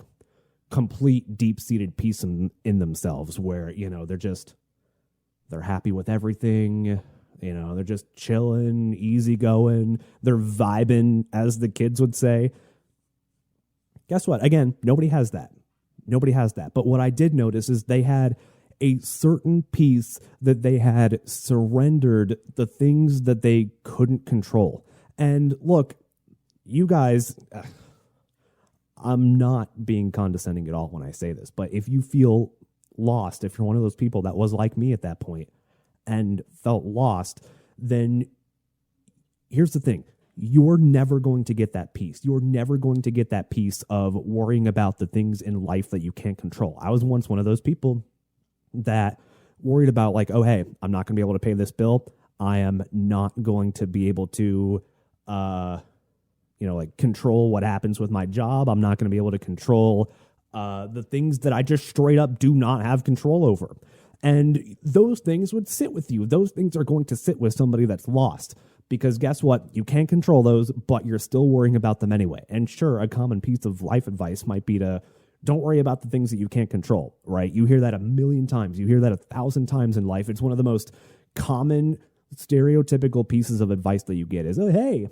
complete deep-seated peace in themselves where, they're happy with everything. They're just chilling, easygoing. They're vibing, as the kids would say. Guess what? Again, nobody has that. Nobody has that. But what I did notice is they had a certain peace that they had surrendered the things that they couldn't control. And look, you guys, I'm not being condescending at all when I say this, but if you feel lost, if you're one of those people that was like me at that point and felt lost, then here's the thing. You're never going to get that peace. You're never going to get that peace of worrying about the things in life that you can't control. I was once one of those people that worried about like, oh, hey, I'm not going to be able to pay this bill. I am not going to be able to, control what happens with my job. I'm not going to be able to control the things that I just straight up do not have control over. And those things would sit with you. Those things are going to sit with somebody that's lost. Because guess what? You can't control those, but you're still worrying about them anyway. And sure, a common piece of life advice might be to don't worry about the things that you can't control, right? You hear that 1,000,000 times. You hear that 1,000 times in life. It's one of the most common stereotypical pieces of advice that you get is, oh, hey,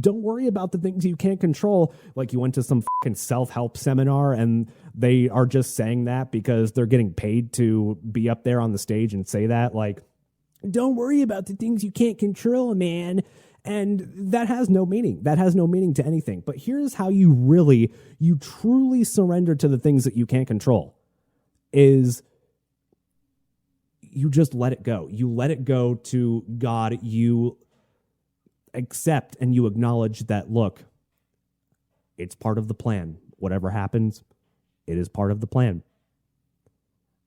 don't worry about the things you can't control. Like you went to some fucking self-help seminar and they are just saying that because they're getting paid to be up there on the stage and say that. Like, don't worry about the things you can't control, man. And that has no meaning. That has no meaning to anything. But here's how you truly surrender to the things that you can't control is you just let it go. You let it go to God. You accept and you acknowledge that, look, it's part of the plan. Whatever happens, it is part of the plan.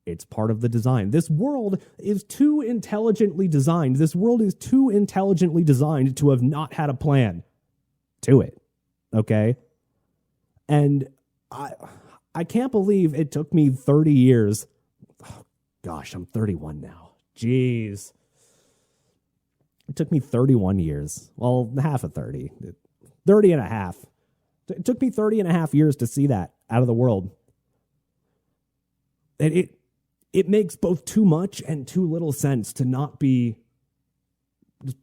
It's part of the design. This world is too intelligently designed. This world is too intelligently designed to have not had a plan to it. Okay? And I can't believe it took me 30 years. Oh, gosh, I'm 31 now. Jeez. It took me 31 years. Well, half of 30. 30 and a half. It took me 30 and a half years to see that out of the world. And it makes both too much and too little sense to not be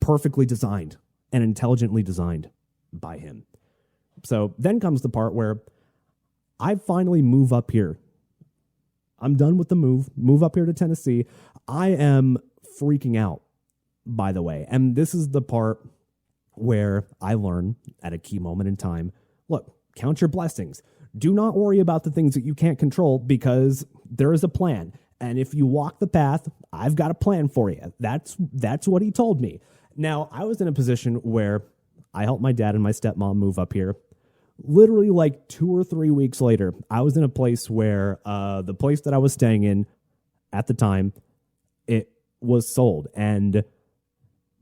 perfectly designed and intelligently designed by him. So then comes the part where I finally move up here. I'm done with the move up here to Tennessee. I am freaking out, by the way. And this is the part where I learn at a key moment in time, look, count your blessings. Do not worry about the things that you can't control because there is a plan. And if you walk the path, I've got a plan for you. That's what he told me. Now, I was in a position where I helped my dad and my stepmom move up here. Literally like 2 or 3 weeks later, I was in a place where the place that I was staying in at the time, it was sold. And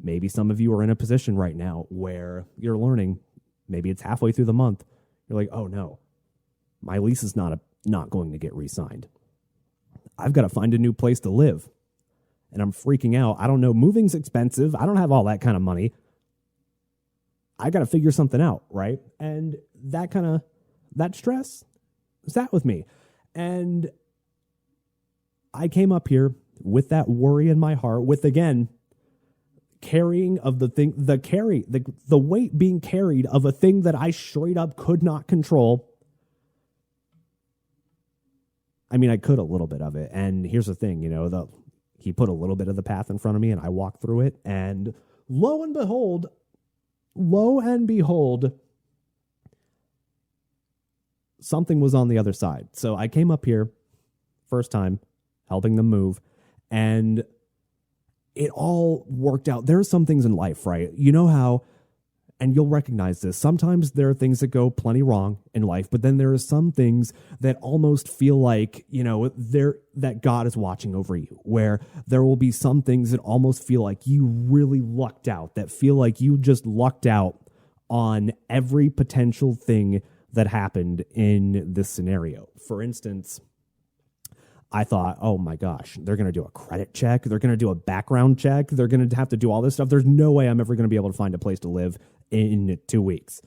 maybe some of you are in a position right now where you're learning, maybe it's halfway through the month. You're like, oh no, my lease is not going to get re-signed. I've got to find a new place to live. And I'm freaking out. I don't know. Moving's expensive. I don't have all that kind of money. I got to figure something out, right? And that stress sat with me. And I came up here with that worry in my heart, with, again, carrying of the thing, the weight being carried of a thing that I straight up could not control. I mean, I could a little bit of it. And here's the thing, he put a little bit of the path in front of me and I walked through it. And lo and behold, something was on the other side. So I came up here first time helping them move, and it all worked out. There are some things in life, right? You know how, and you'll recognize this, sometimes there are things that go plenty wrong in life, but then there are some things that almost feel like, that God is watching over you, where there will be some things that almost feel like you really lucked out, that feel like you just lucked out on every potential thing that happened in this scenario. For instance, I thought, oh my gosh, they're going to do a credit check. They're going to do a background check. They're going to have to do all this stuff. There's no way I'm ever going to be able to find a place to live in 2 weeks.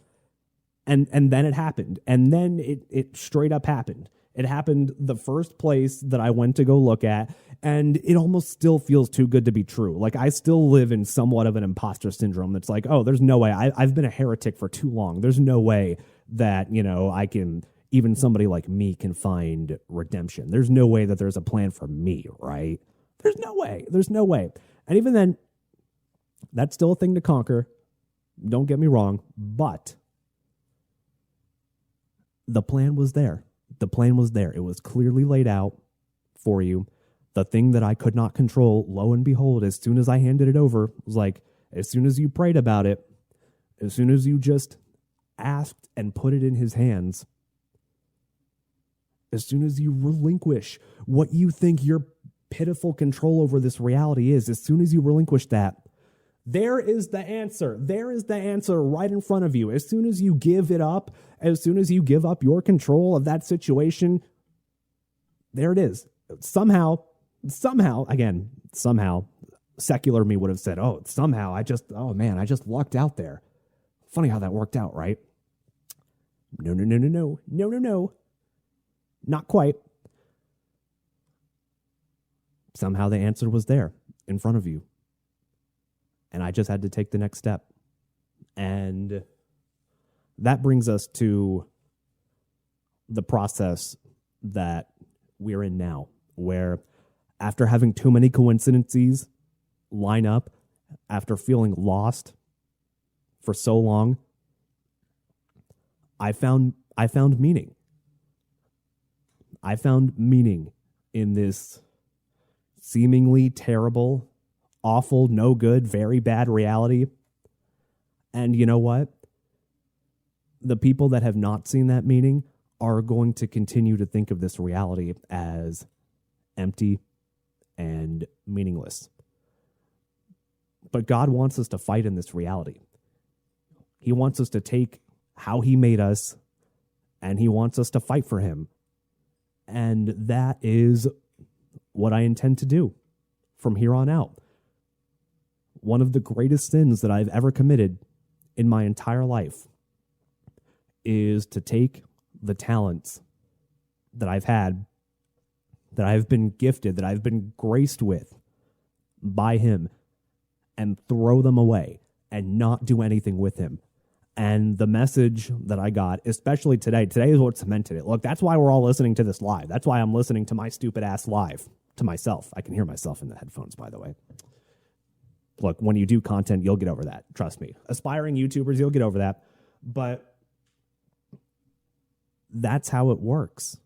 And then it happened. And then it straight up happened. It happened the first place that I went to go look at, and it almost still feels too good to be true. Like, I still live in somewhat of an imposter syndrome that's like, oh, there's no way. I've been a heretic for too long. There's no way that, I can... even somebody like me can find redemption. There's no way that there's a plan for me, right? There's no way. There's no way. And even then, that's still a thing to conquer. Don't get me wrong. But the plan was there. The plan was there. It was clearly laid out for you. The thing that I could not control, lo and behold, as soon as I handed it over, was like, as soon as you prayed about it, as soon as you just asked and put it in his hands, as soon as you relinquish what you think your pitiful control over this reality is, as soon as you relinquish that, there is the answer. There is the answer right in front of you. As soon as you give it up, as soon as you give up your control of that situation, there it is. Somehow, secular me would have said, I just lucked out there. Funny how that worked out, right? No. Not quite. Somehow the answer was there in front of you. And I just had to take the next step. And that brings us to the process that we're in now, where after having too many coincidences line up, after feeling lost for so long, I found meaning. I found meaning in this seemingly terrible, awful, no good, very bad reality. And you know what? The people that have not seen that meaning are going to continue to think of this reality as empty and meaningless. But God wants us to fight in this reality. He wants us to take how he made us, and he wants us to fight for him. And that is what I intend to do from here on out. One of the greatest sins that I've ever committed in my entire life is to take the talents that I've had, that I've been gifted, that I've been graced with by him, and throw them away and not do anything with him. And the message that I got, especially today is what cemented it. Look, that's why we're all listening to this live. That's why I'm listening to my stupid ass live to myself. I can hear myself in the headphones, by the way. Look, when you do content, you'll get over that. Trust me. Aspiring YouTubers, you'll get over that. But that's how it works.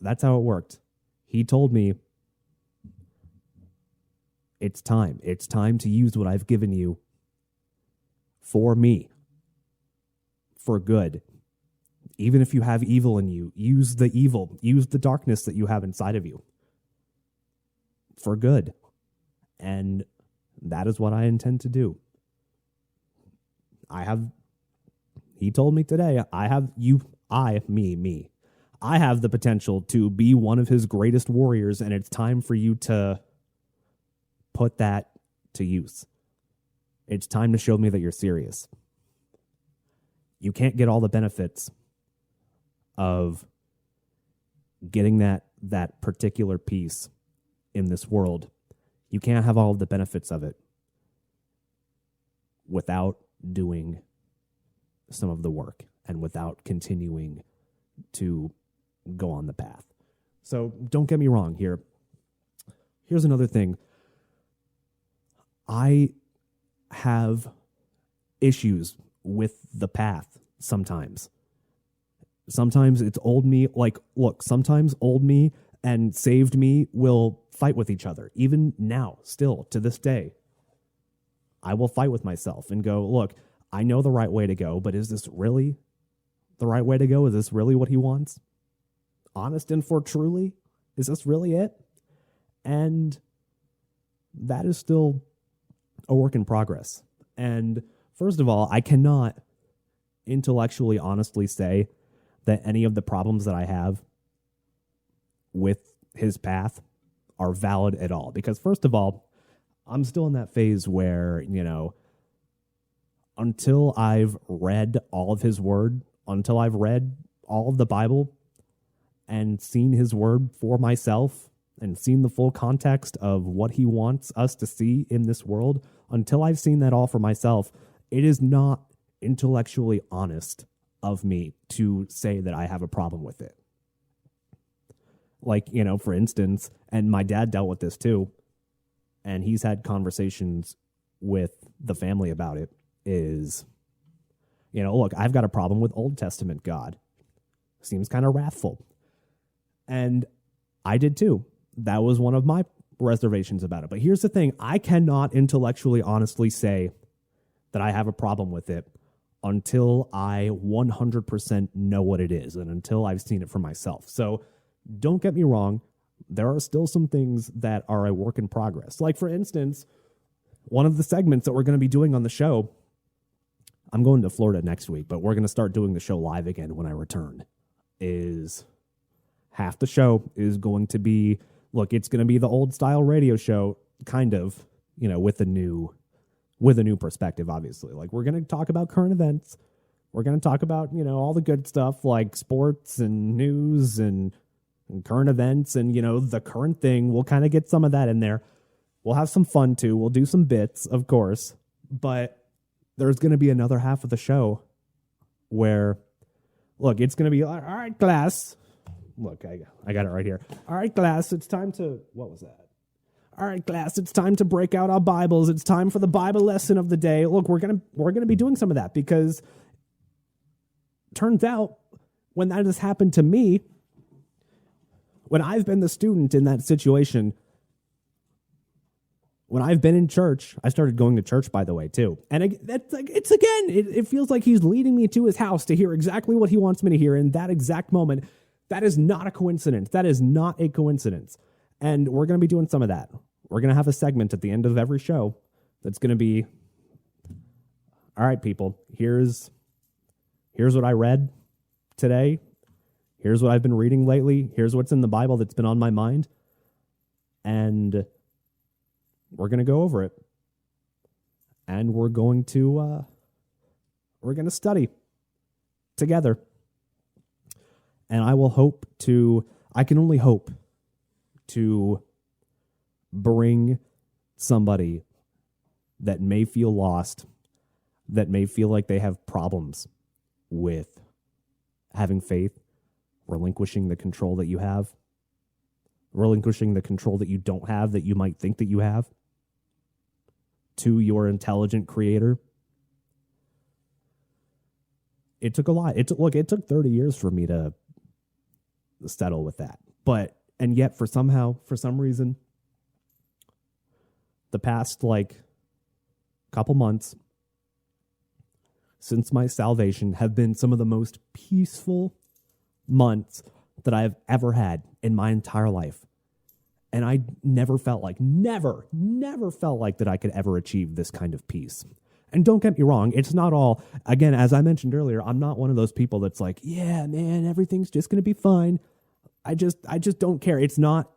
That's how it worked. He told me, it's time. It's time to use what I've given you for me, for good. Even if you have evil in you, use the evil, use the darkness that you have inside of you for good. And that is what I intend to do. He told me today, I have the potential to be one of his greatest warriors, and it's time for you to put that to use. It's time to show me that you're serious. You can't get all the benefits of getting that particular piece in this world. You can't have all of the benefits of it without doing some of the work and without continuing to go on the path. So don't get me wrong here. Here's another thing. I have issues with the path sometimes. Sometimes it's old me. Like, look, sometimes old me and saved me will fight with each other. Even now, still, to this day, I will fight with myself and go, look, I know the right way to go, but is this really the right way to go? Is this really what he wants? Honest and for truly? Is this really it? And that is still a work in progress. And first of all, I cannot intellectually honestly say that any of the problems that I have with his path are valid at all. Because first of all, I'm still in that phase where, until I've read all of his word, until I've read all of the Bible and seen his word for myself and seen the full context of what he wants us to see in this world, until I've seen that all for myself, it is not intellectually honest of me to say that I have a problem with it. Like, for instance, and my dad dealt with this too, and he's had conversations with the family about it, is, look, I've got a problem with Old Testament God. Seems kind of wrathful. And I did too. That was one of my reservations about it. But here's the thing. I cannot intellectually honestly say that I have a problem with it until I 100% know what it is and until I've seen it for myself. So don't get me wrong. There are still some things that are a work in progress. Like, for instance, one of the segments that we're going to be doing on the show, I'm going to Florida next week, but we're going to start doing the show live again when I return, is half the show is going to be, look, it's going to be the old style radio show, kind of, with a new perspective, obviously. Like, we're going to talk about current events. We're going to talk about, all the good stuff like sports and news and current events and, the current thing. We'll kind of get some of that in there. We'll have some fun too. We'll do some bits, of course, but there's going to be another half of the show where, look, it's going to be, all right, class. Look, I got it right here. All right, class, it's time to, what was that? All right, class, it's time to break out our Bibles. It's time for the Bible lesson of the day. Look, we're going to be doing some of that because turns out when that has happened to me, when I've been the student in that situation, when I've been in church, I started going to church, by the way, too. And it feels like he's leading me to his house to hear exactly what he wants me to hear in that exact moment. That is not a coincidence. That is not a coincidence. And we're going to be doing some of that. We're going to have a segment at the end of every show that's going to be, all right, people, here's what I read today. Here's what I've been reading lately. Here's what's in the Bible that's been on my mind. And we're going to go over it. And we're going to study together. And I can only hope to bring somebody that may feel lost, that may feel like they have problems with having faith, relinquishing the control that you have, relinquishing the control that you don't have, that you might think that you have, to your intelligent creator. It took a lot. It took 30 years for me to settle with that. And yet for some reason, the past couple months since my salvation have been some of the most peaceful months that I've ever had in my entire life. And I never felt like that I could ever achieve this kind of peace. And don't get me wrong, it's not all, again, as I mentioned earlier, I'm not one of those people that's like, yeah, man, everything's just going to be fine. I just don't care. It's not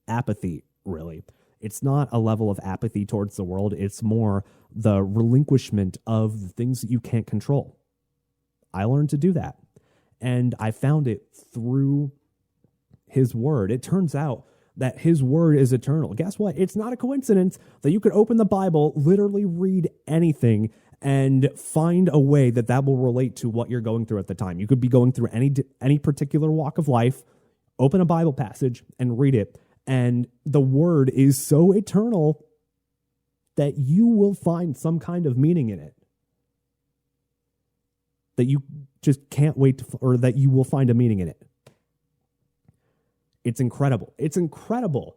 apathy, really. It's not a level of apathy towards the world. It's more the relinquishment of the things that you can't control. I learned to do that. And I found it through his word. It turns out that his word is eternal. Guess what? It's not a coincidence that you could open the Bible, literally read anything, and find a way that will relate to what you're going through at the time. You could be going through any particular walk of life, open a Bible passage and read it, and the word is so eternal that you will find some kind of meaning in it that you just can't wait or that you will find a meaning in it. It's incredible. It's incredible.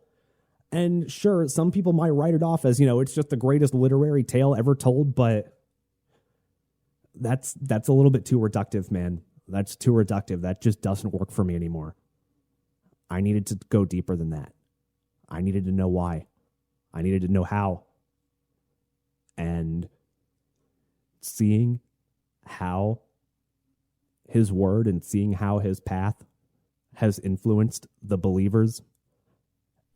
And sure, some people might write it off as, it's just the greatest literary tale ever told, but that's a little bit too reductive, man. That's too reductive. That just doesn't work for me anymore. I needed to go deeper than that. I needed to know why. I needed to know how. And seeing how his word and seeing how his path has influenced the believers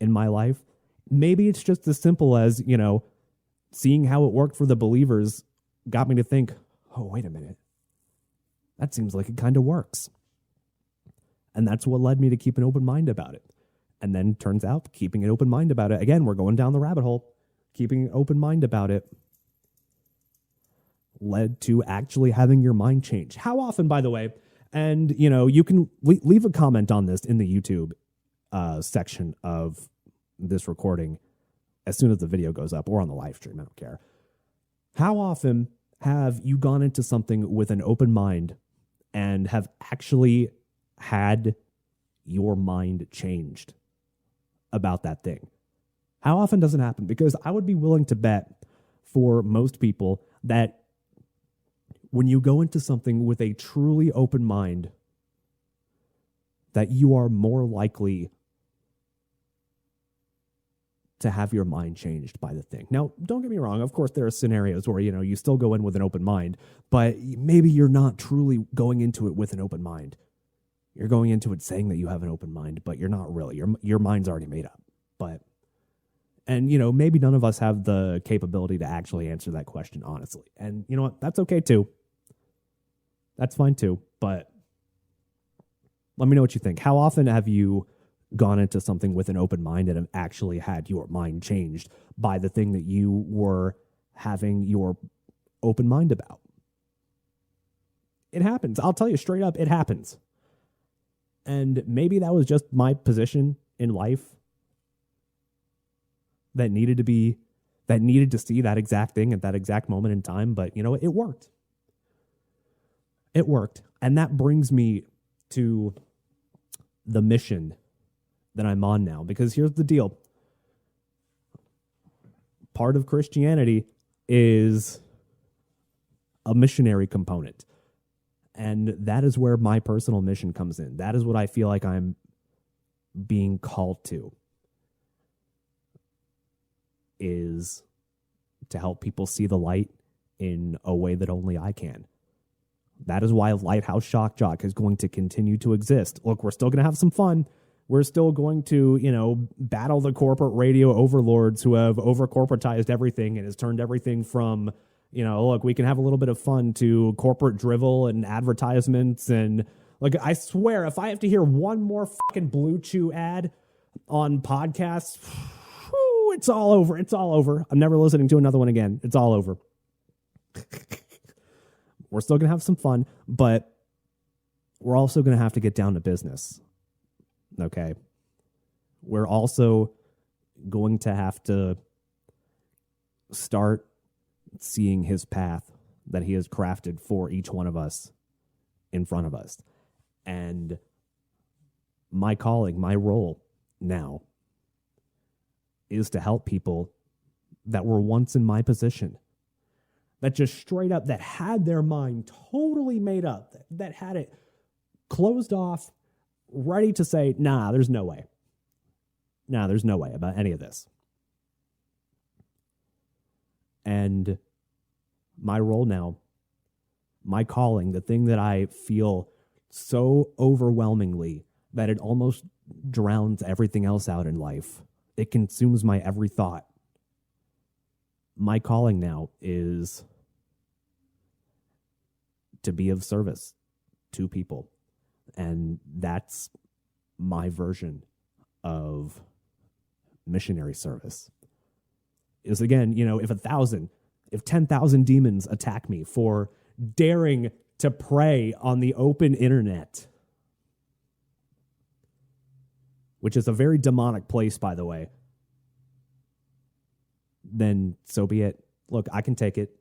in my life. Maybe it's just as simple as, seeing how it worked for the believers got me to think, oh, wait a minute. That seems like it kind of works. And that's what led me to keep an open mind about it. And then turns out keeping an open mind about it, again, we're going down the rabbit hole, keeping an open mind about it led to actually having your mind change. How often, by the way, and, you can leave a comment on this in the YouTube section of this recording as soon as the video goes up or on the live stream. I don't care. How often have you gone into something with an open mind and have actually had your mind changed about that thing? How often does it happen? Because I would be willing to bet for most people that when you go into something with a truly open mind, that you are more likely to have your mind changed by the thing. Now, don't get me wrong. Of course, there are scenarios where, you still go in with an open mind, but maybe you're not truly going into it with an open mind. You're going into it saying that you have an open mind, but you're not really. Your mind's already made up. And maybe none of us have the capability to actually answer that question honestly. And you know what? That's okay too. That's fine too. But let me know what you think. How often have you gone into something with an open mind and have actually had your mind changed by the thing that you were having your open mind about? It happens. I'll tell you straight up, it happens. And maybe that was just my position in life that needed to see that exact thing at that exact moment in time. But it worked. It worked. And that brings me to the mission that I'm on now, because here's the deal. Part of Christianity is a missionary component. And that is where my personal mission comes in. That is what I feel like I'm being called to, is to help people see the light in a way that only I can. That is why Lighthouse Jock is going to continue to exist. Look, we're still going to have some fun. We're still going to, battle the corporate radio overlords who have over-corporatized everything and has turned everything from, look, we can have a little bit of fun to corporate drivel and advertisements. And, like, I swear, if I have to hear one more fucking Blue Chew ad on podcasts, it's all over. It's all over. I'm never listening to another one again. It's all over. We're still going to have some fun, but we're also going to have to get down to business. Okay. We're also going to have to start seeing his path that he has crafted for each one of us in front of us. And my calling, my role now is to help people that were once in my position, that just straight up, that had their mind totally made up, that had it closed off, ready to say, nah, there's no way. Nah, there's no way about any of this. And my role now, my calling, the thing that I feel so overwhelmingly that it almost drowns everything else out in life. It consumes my every thought. My calling now is to be of service to people. And that's my version of missionary service. Is, again, if if 10,000 demons attack me for daring to pray on the open internet, which is a very demonic place, by the way, then so be it. Look, I can take it.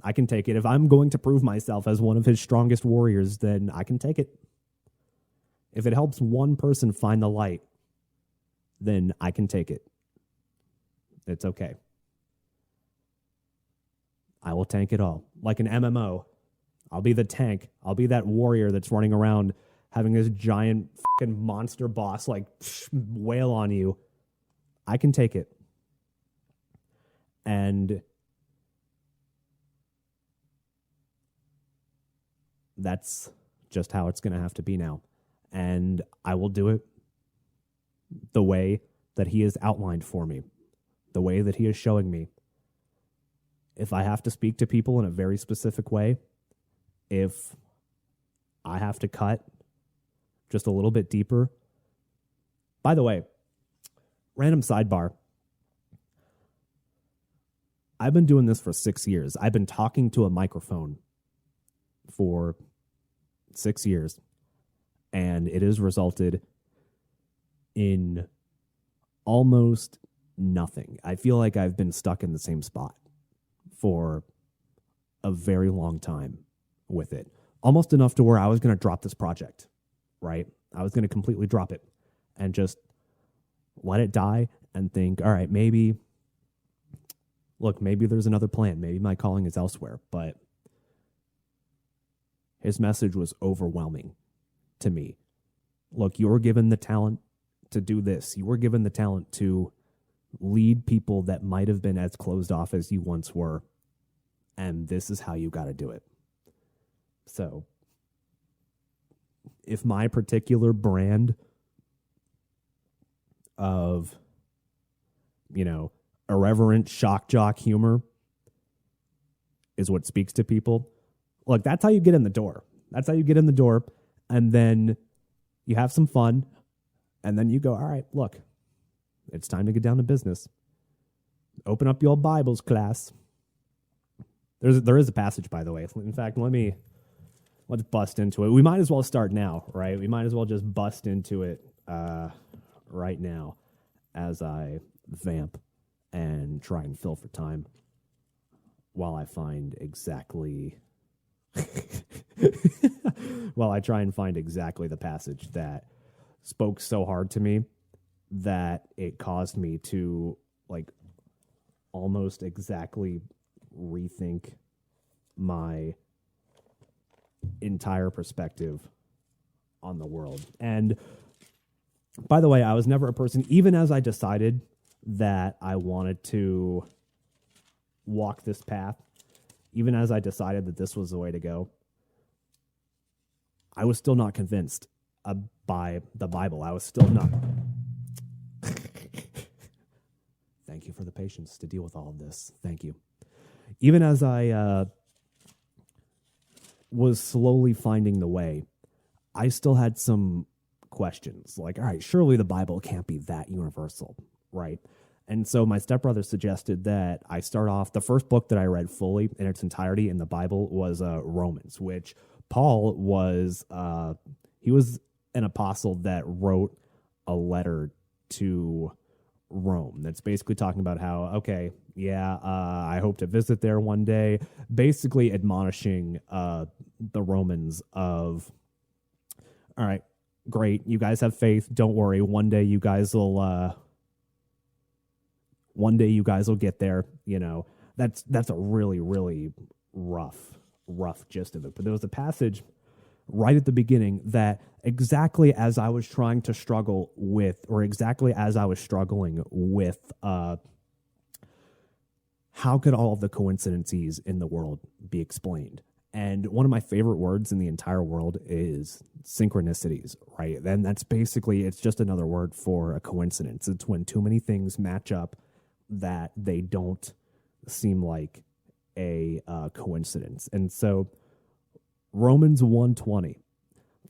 I can take it. If I'm going to prove myself as one of his strongest warriors, then I can take it. If it helps one person find the light, then I can take it. It's okay. I will tank it all. Like an MMO, I'll be the tank. I'll be that warrior that's running around having this giant fucking monster boss like wail on you. I can take it. And that's just how it's going to have to be now. And I will do it the way that he has outlined for me, the way that he is showing me. If I have to speak to people in a very specific way, if I have to cut just a little bit deeper. By the way, random sidebar. I've been doing this for 6 years. I've been talking to a microphone for 6 years, and it has resulted in almost nothing. I feel like I've been stuck in the same spot for a very long time with it. Almost enough to where I was going to drop this project, right? I was going to completely drop it and just let it die and think, all right, maybe there's another plan. Maybe my calling is elsewhere. But his message was overwhelming to me. Look, you were given the talent to do this. You were given the talent to lead people that might have been as closed off as you once were. And this is how you got to do it. So if my particular brand of, irreverent shock jock humor is what speaks to people, look, that's how you get in the door. That's how you get in the door. And then you have some fun. And then you go, all right, look, it's time to get down to business. Open up your Bibles, class. There is a passage, by the way. In fact, let's bust into it. We might as well start now, right? We might as well just bust into it right now as I vamp and try and fill for time while I find exactly the passage that spoke so hard to me that it caused me to almost exactly rethink my entire perspective on the world. And by the way, I was never a person, even as I decided that I wanted to walk this path, even as I decided that this was the way to go, I was still not convinced by the Bible. I was still not. Thank you for the patience to deal with all of this. Thank you. Even as I was slowly finding the way, I still had some questions. All right, surely the Bible can't be that universal, right? And so my stepbrother suggested that I start off, the first book that I read fully in its entirety in the Bible was Romans, which Paul was, he was an apostle that wrote a letter to Rome that's basically talking about how, I hope to visit there one day, basically admonishing the Romans of, all right, great, you guys have faith, don't worry, one day you guys will get there. That's a really, really rough gist of it. But there was a passage right at the beginning that exactly as I was trying to struggle with, or exactly as I was struggling with, how could all of the coincidences in the world be explained? And one of my favorite words in the entire world is synchronicities, right? And that's basically, it's just another word for a coincidence. It's when too many things match up that they don't seem like a coincidence. And so Romans 1:20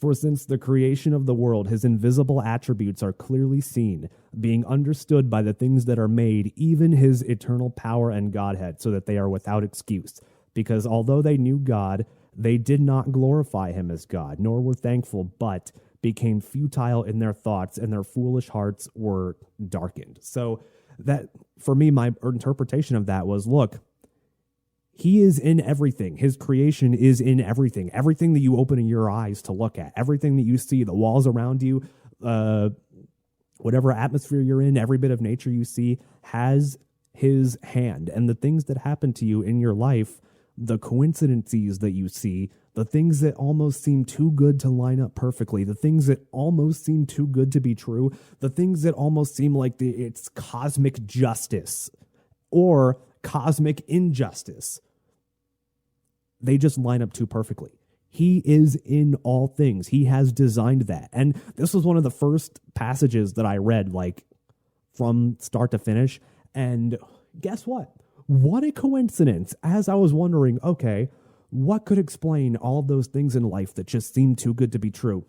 For since the creation of the world, his invisible attributes are clearly seen, being understood by the things that are made, even his eternal power and Godhead, so that they are without excuse. Because although they knew God, they did not glorify him as God, nor were thankful, but became futile in their thoughts, and their foolish hearts were darkened. So that, for me, my interpretation of that was, look, he is in everything. His creation is in everything. Everything that you open your eyes to look at, everything that you see, the walls around you, whatever atmosphere you're in, every bit of nature you see has his hand. And the things that happen to you in your life, the coincidences that you see, the things that almost seem too good to line up perfectly, the things that almost seem too good to be true, the things that almost seem like it's cosmic justice or cosmic injustice, they just line up too perfectly. He is in all things. He has designed that. And this was one of the first passages that I read, like, from start to finish. And guess what? What a coincidence. As I was wondering, okay, what could explain all of those things in life that just seem too good to be true?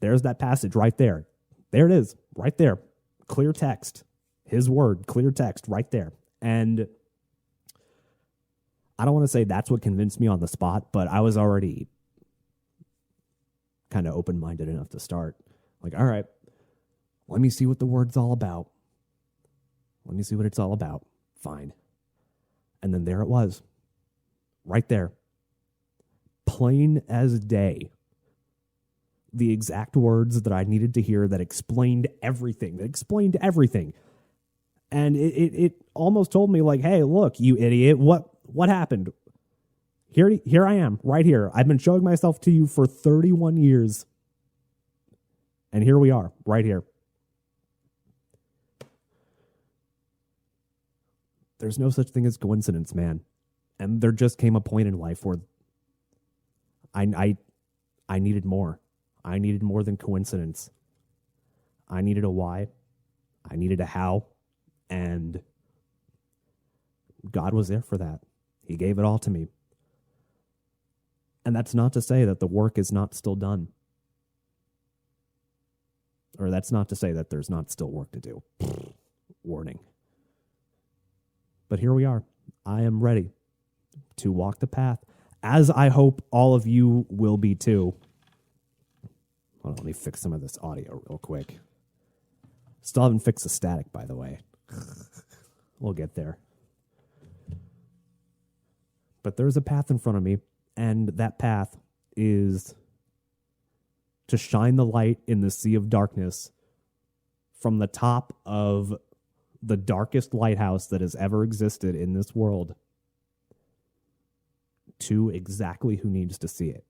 There's that passage right there. There it is, right there. Clear text. His word, clear text, right there. And I don't want to say that's what convinced me on the spot, but I was already kind of open-minded enough to start. Like, all right, let me see what the word's all about. Let me see what it's all about. Fine. And then there it was, right there. Plain as day. The exact words that I needed to hear that explained everything. And it almost told me, like, hey, look, you idiot, what happened? Here I am, right here. I've been showing myself to you for 31 years. And here we are, right here. There's no such thing as coincidence, man. And there just came a point in life where I needed more. I needed more than coincidence. I needed a why. I needed a how. And God was there for that. He gave it all to me. And that's not to say that the work is not still done. Or that's not to say that there's not still work to do. Warning. But here we are. I am ready to walk the path, as I hope all of you will be too. Hold on, let me fix some of this audio real quick. Still haven't fixed the static, by the way. We'll get there. But there's a path in front of me, and that path is to shine the light in the sea of darkness from the top of the darkest lighthouse that has ever existed in this world to exactly who needs to see it.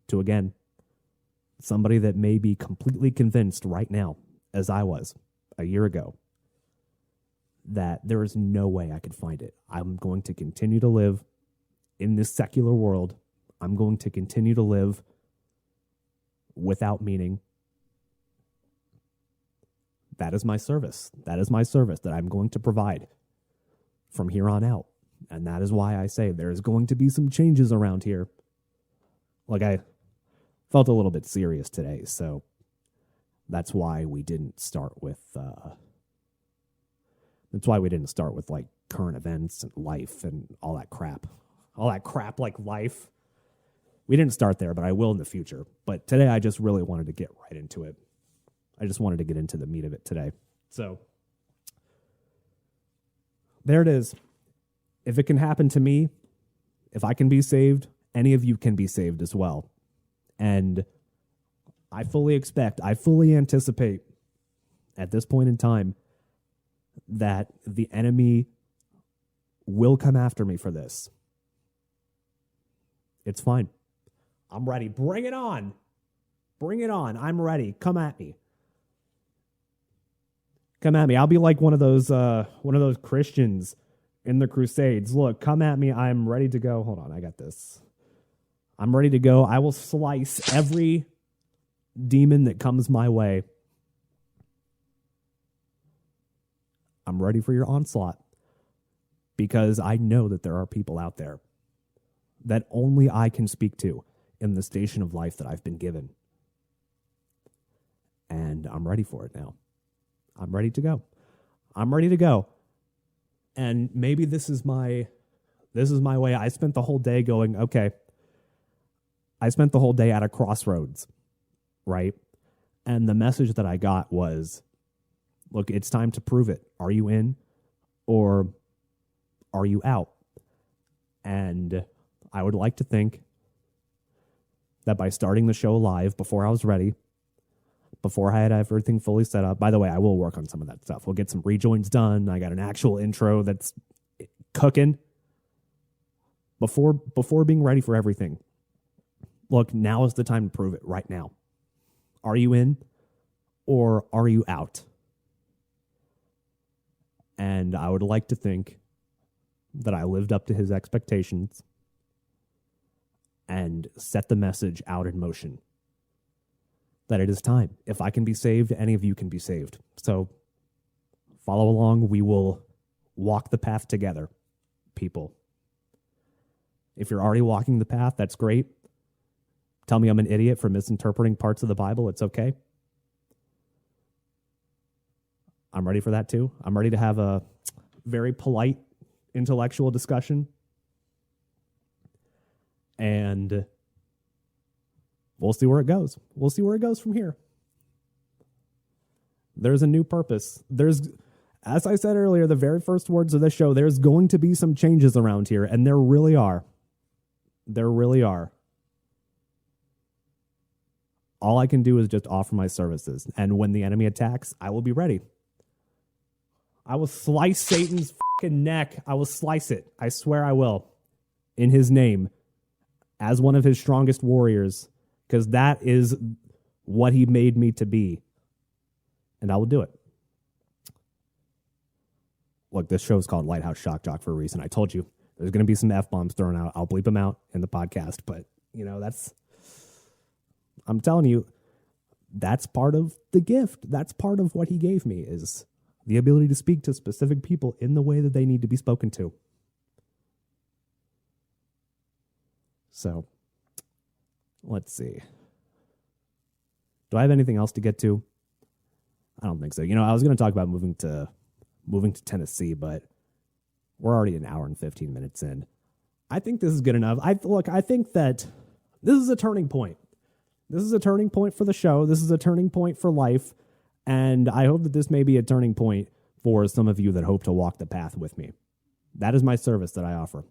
To, again, somebody that may be completely convinced right now, as I was a year ago, that there is no way I could find it. I'm going to continue to live in this secular world. I'm going to continue to live without meaning. That is my service. That is my service that I'm going to provide from here on out. And that is why I say there is going to be some changes around here. Like, I felt a little bit serious today, so that's why we didn't start with like current events and life and all that crap. All that crap like life. We didn't start there, but I will in the future. But today I just really wanted to get right into it. I just wanted to get into the meat of it today. So there it is. If it can happen to me, if I can be saved, any of you can be saved as well. And I fully anticipate at this point in time that the enemy will come after me for this. It's fine. I'm ready. Bring it on. Bring it on. I'm ready. Come at me. Come at me. I'll be like one of those Christians in the Crusades. Look, come at me. I'm ready to go. Hold on. I got this. I'm ready to go. I will slice every demon that comes my way. I'm ready for your onslaught because I know that there are people out there that only I can speak to. in the station of life that I've been given. And I'm ready for it now. I'm ready to go. I'm ready to go. And maybe this is my way. I spent the whole day going, okay. I spent the whole day at a crossroads, right? And the message that I got was, look, it's time to prove it. Are you in or are you out? And I would like to think that by starting the show live before I was ready, before I had everything fully set up. By the way, I will work on some of that stuff. We'll get some rejoins done. I got an actual intro that's cooking. Before being ready for everything. Look, now is the time to prove it right now. Are you in or are you out? And I would like to think that I lived up to his expectations and set the message out in motion. That it is time. If I can be saved, any of you can be saved. So follow along. We will walk the path together, people. If you're already walking the path, that's great. Tell me I'm an idiot for misinterpreting parts of the Bible. It's okay. I'm ready for that too. I'm ready to have a very polite, intellectual discussion. And we'll see where it goes. We'll see where it goes from here. There's a new purpose. As I said earlier, the very first words of the show, there's going to be some changes around here, and there really are. There really are. All I can do is just offer my services, and when the enemy attacks, I will be ready. I will slice Satan's fucking neck. I will slice it. I swear I will. In his name, as one of his strongest warriors, because that is what he made me to be. And I will do it. Look, this show is called Lighthouse Shock Jock for a reason. I told you there's going to be some F-bombs thrown out. I'll bleep them out in the podcast. But, I'm telling you, that's part of the gift. That's part of what he gave me, is the ability to speak to specific people in the way that they need to be spoken to. So, let's see. Do I have anything else to get to? I don't think so. I was going to talk about moving to Tennessee, but we're already an hour and 15 minutes in. I think this is good enough. I think that this is a turning point. This is a turning point for the show. This is a turning point for life. And I hope that this may be a turning point for some of you that hope to walk the path with me. That is my service that I offer.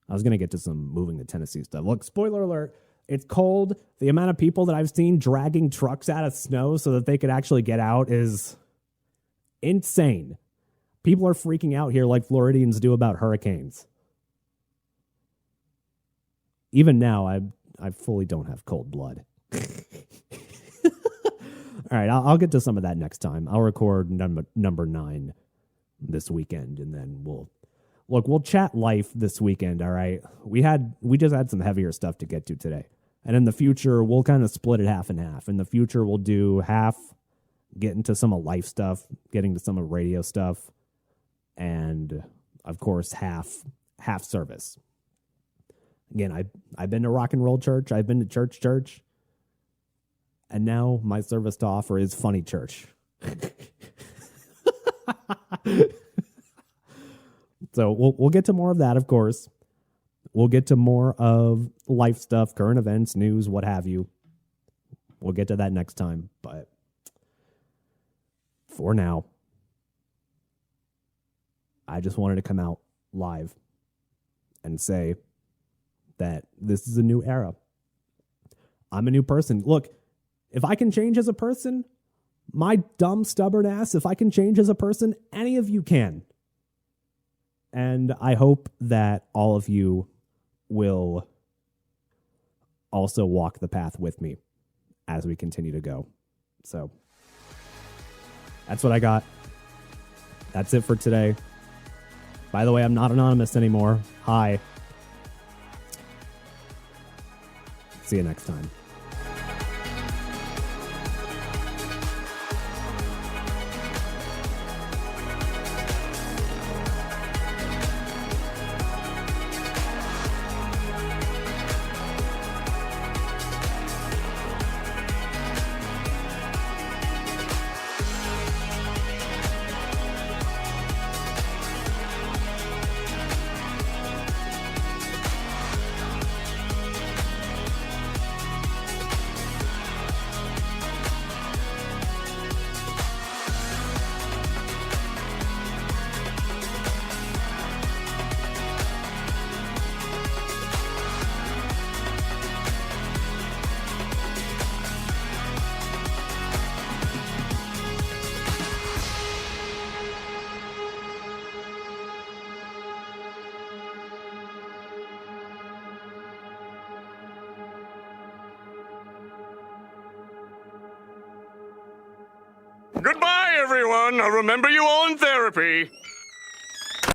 I was going to get to some moving to Tennessee stuff. Look, spoiler alert, it's cold. The amount of people that I've seen dragging trucks out of snow so that they could actually get out is insane. People are freaking out here like Floridians do about hurricanes. Even now, I fully don't have cold blood. All right, I'll get to some of that next time. I'll record number 9 this weekend, and then we'll chat life this weekend, all right? We just had some heavier stuff to get to today. And in the future, we'll kind of split it half and half. In the future, we'll do half getting to some of life stuff, getting to some of radio stuff, and, of course, half service. Again, I've been to rock and roll church. I've been to church. And now my service to offer is funny church. So we'll get to more of that, of course. We'll get to more of life stuff, current events, news, what have you. We'll get to that next time. But for now, I just wanted to come out live and say that this is a new era. I'm a new person. Look, if I can change as a person, my dumb, stubborn ass, if I can change as a person, any of you can. And I hope that all of you will also walk the path with me as we continue to go. So that's what I got. That's it for today. By the way, I'm not anonymous anymore. Hi. See you next time. Goodbye, everyone. I'll remember you all in therapy.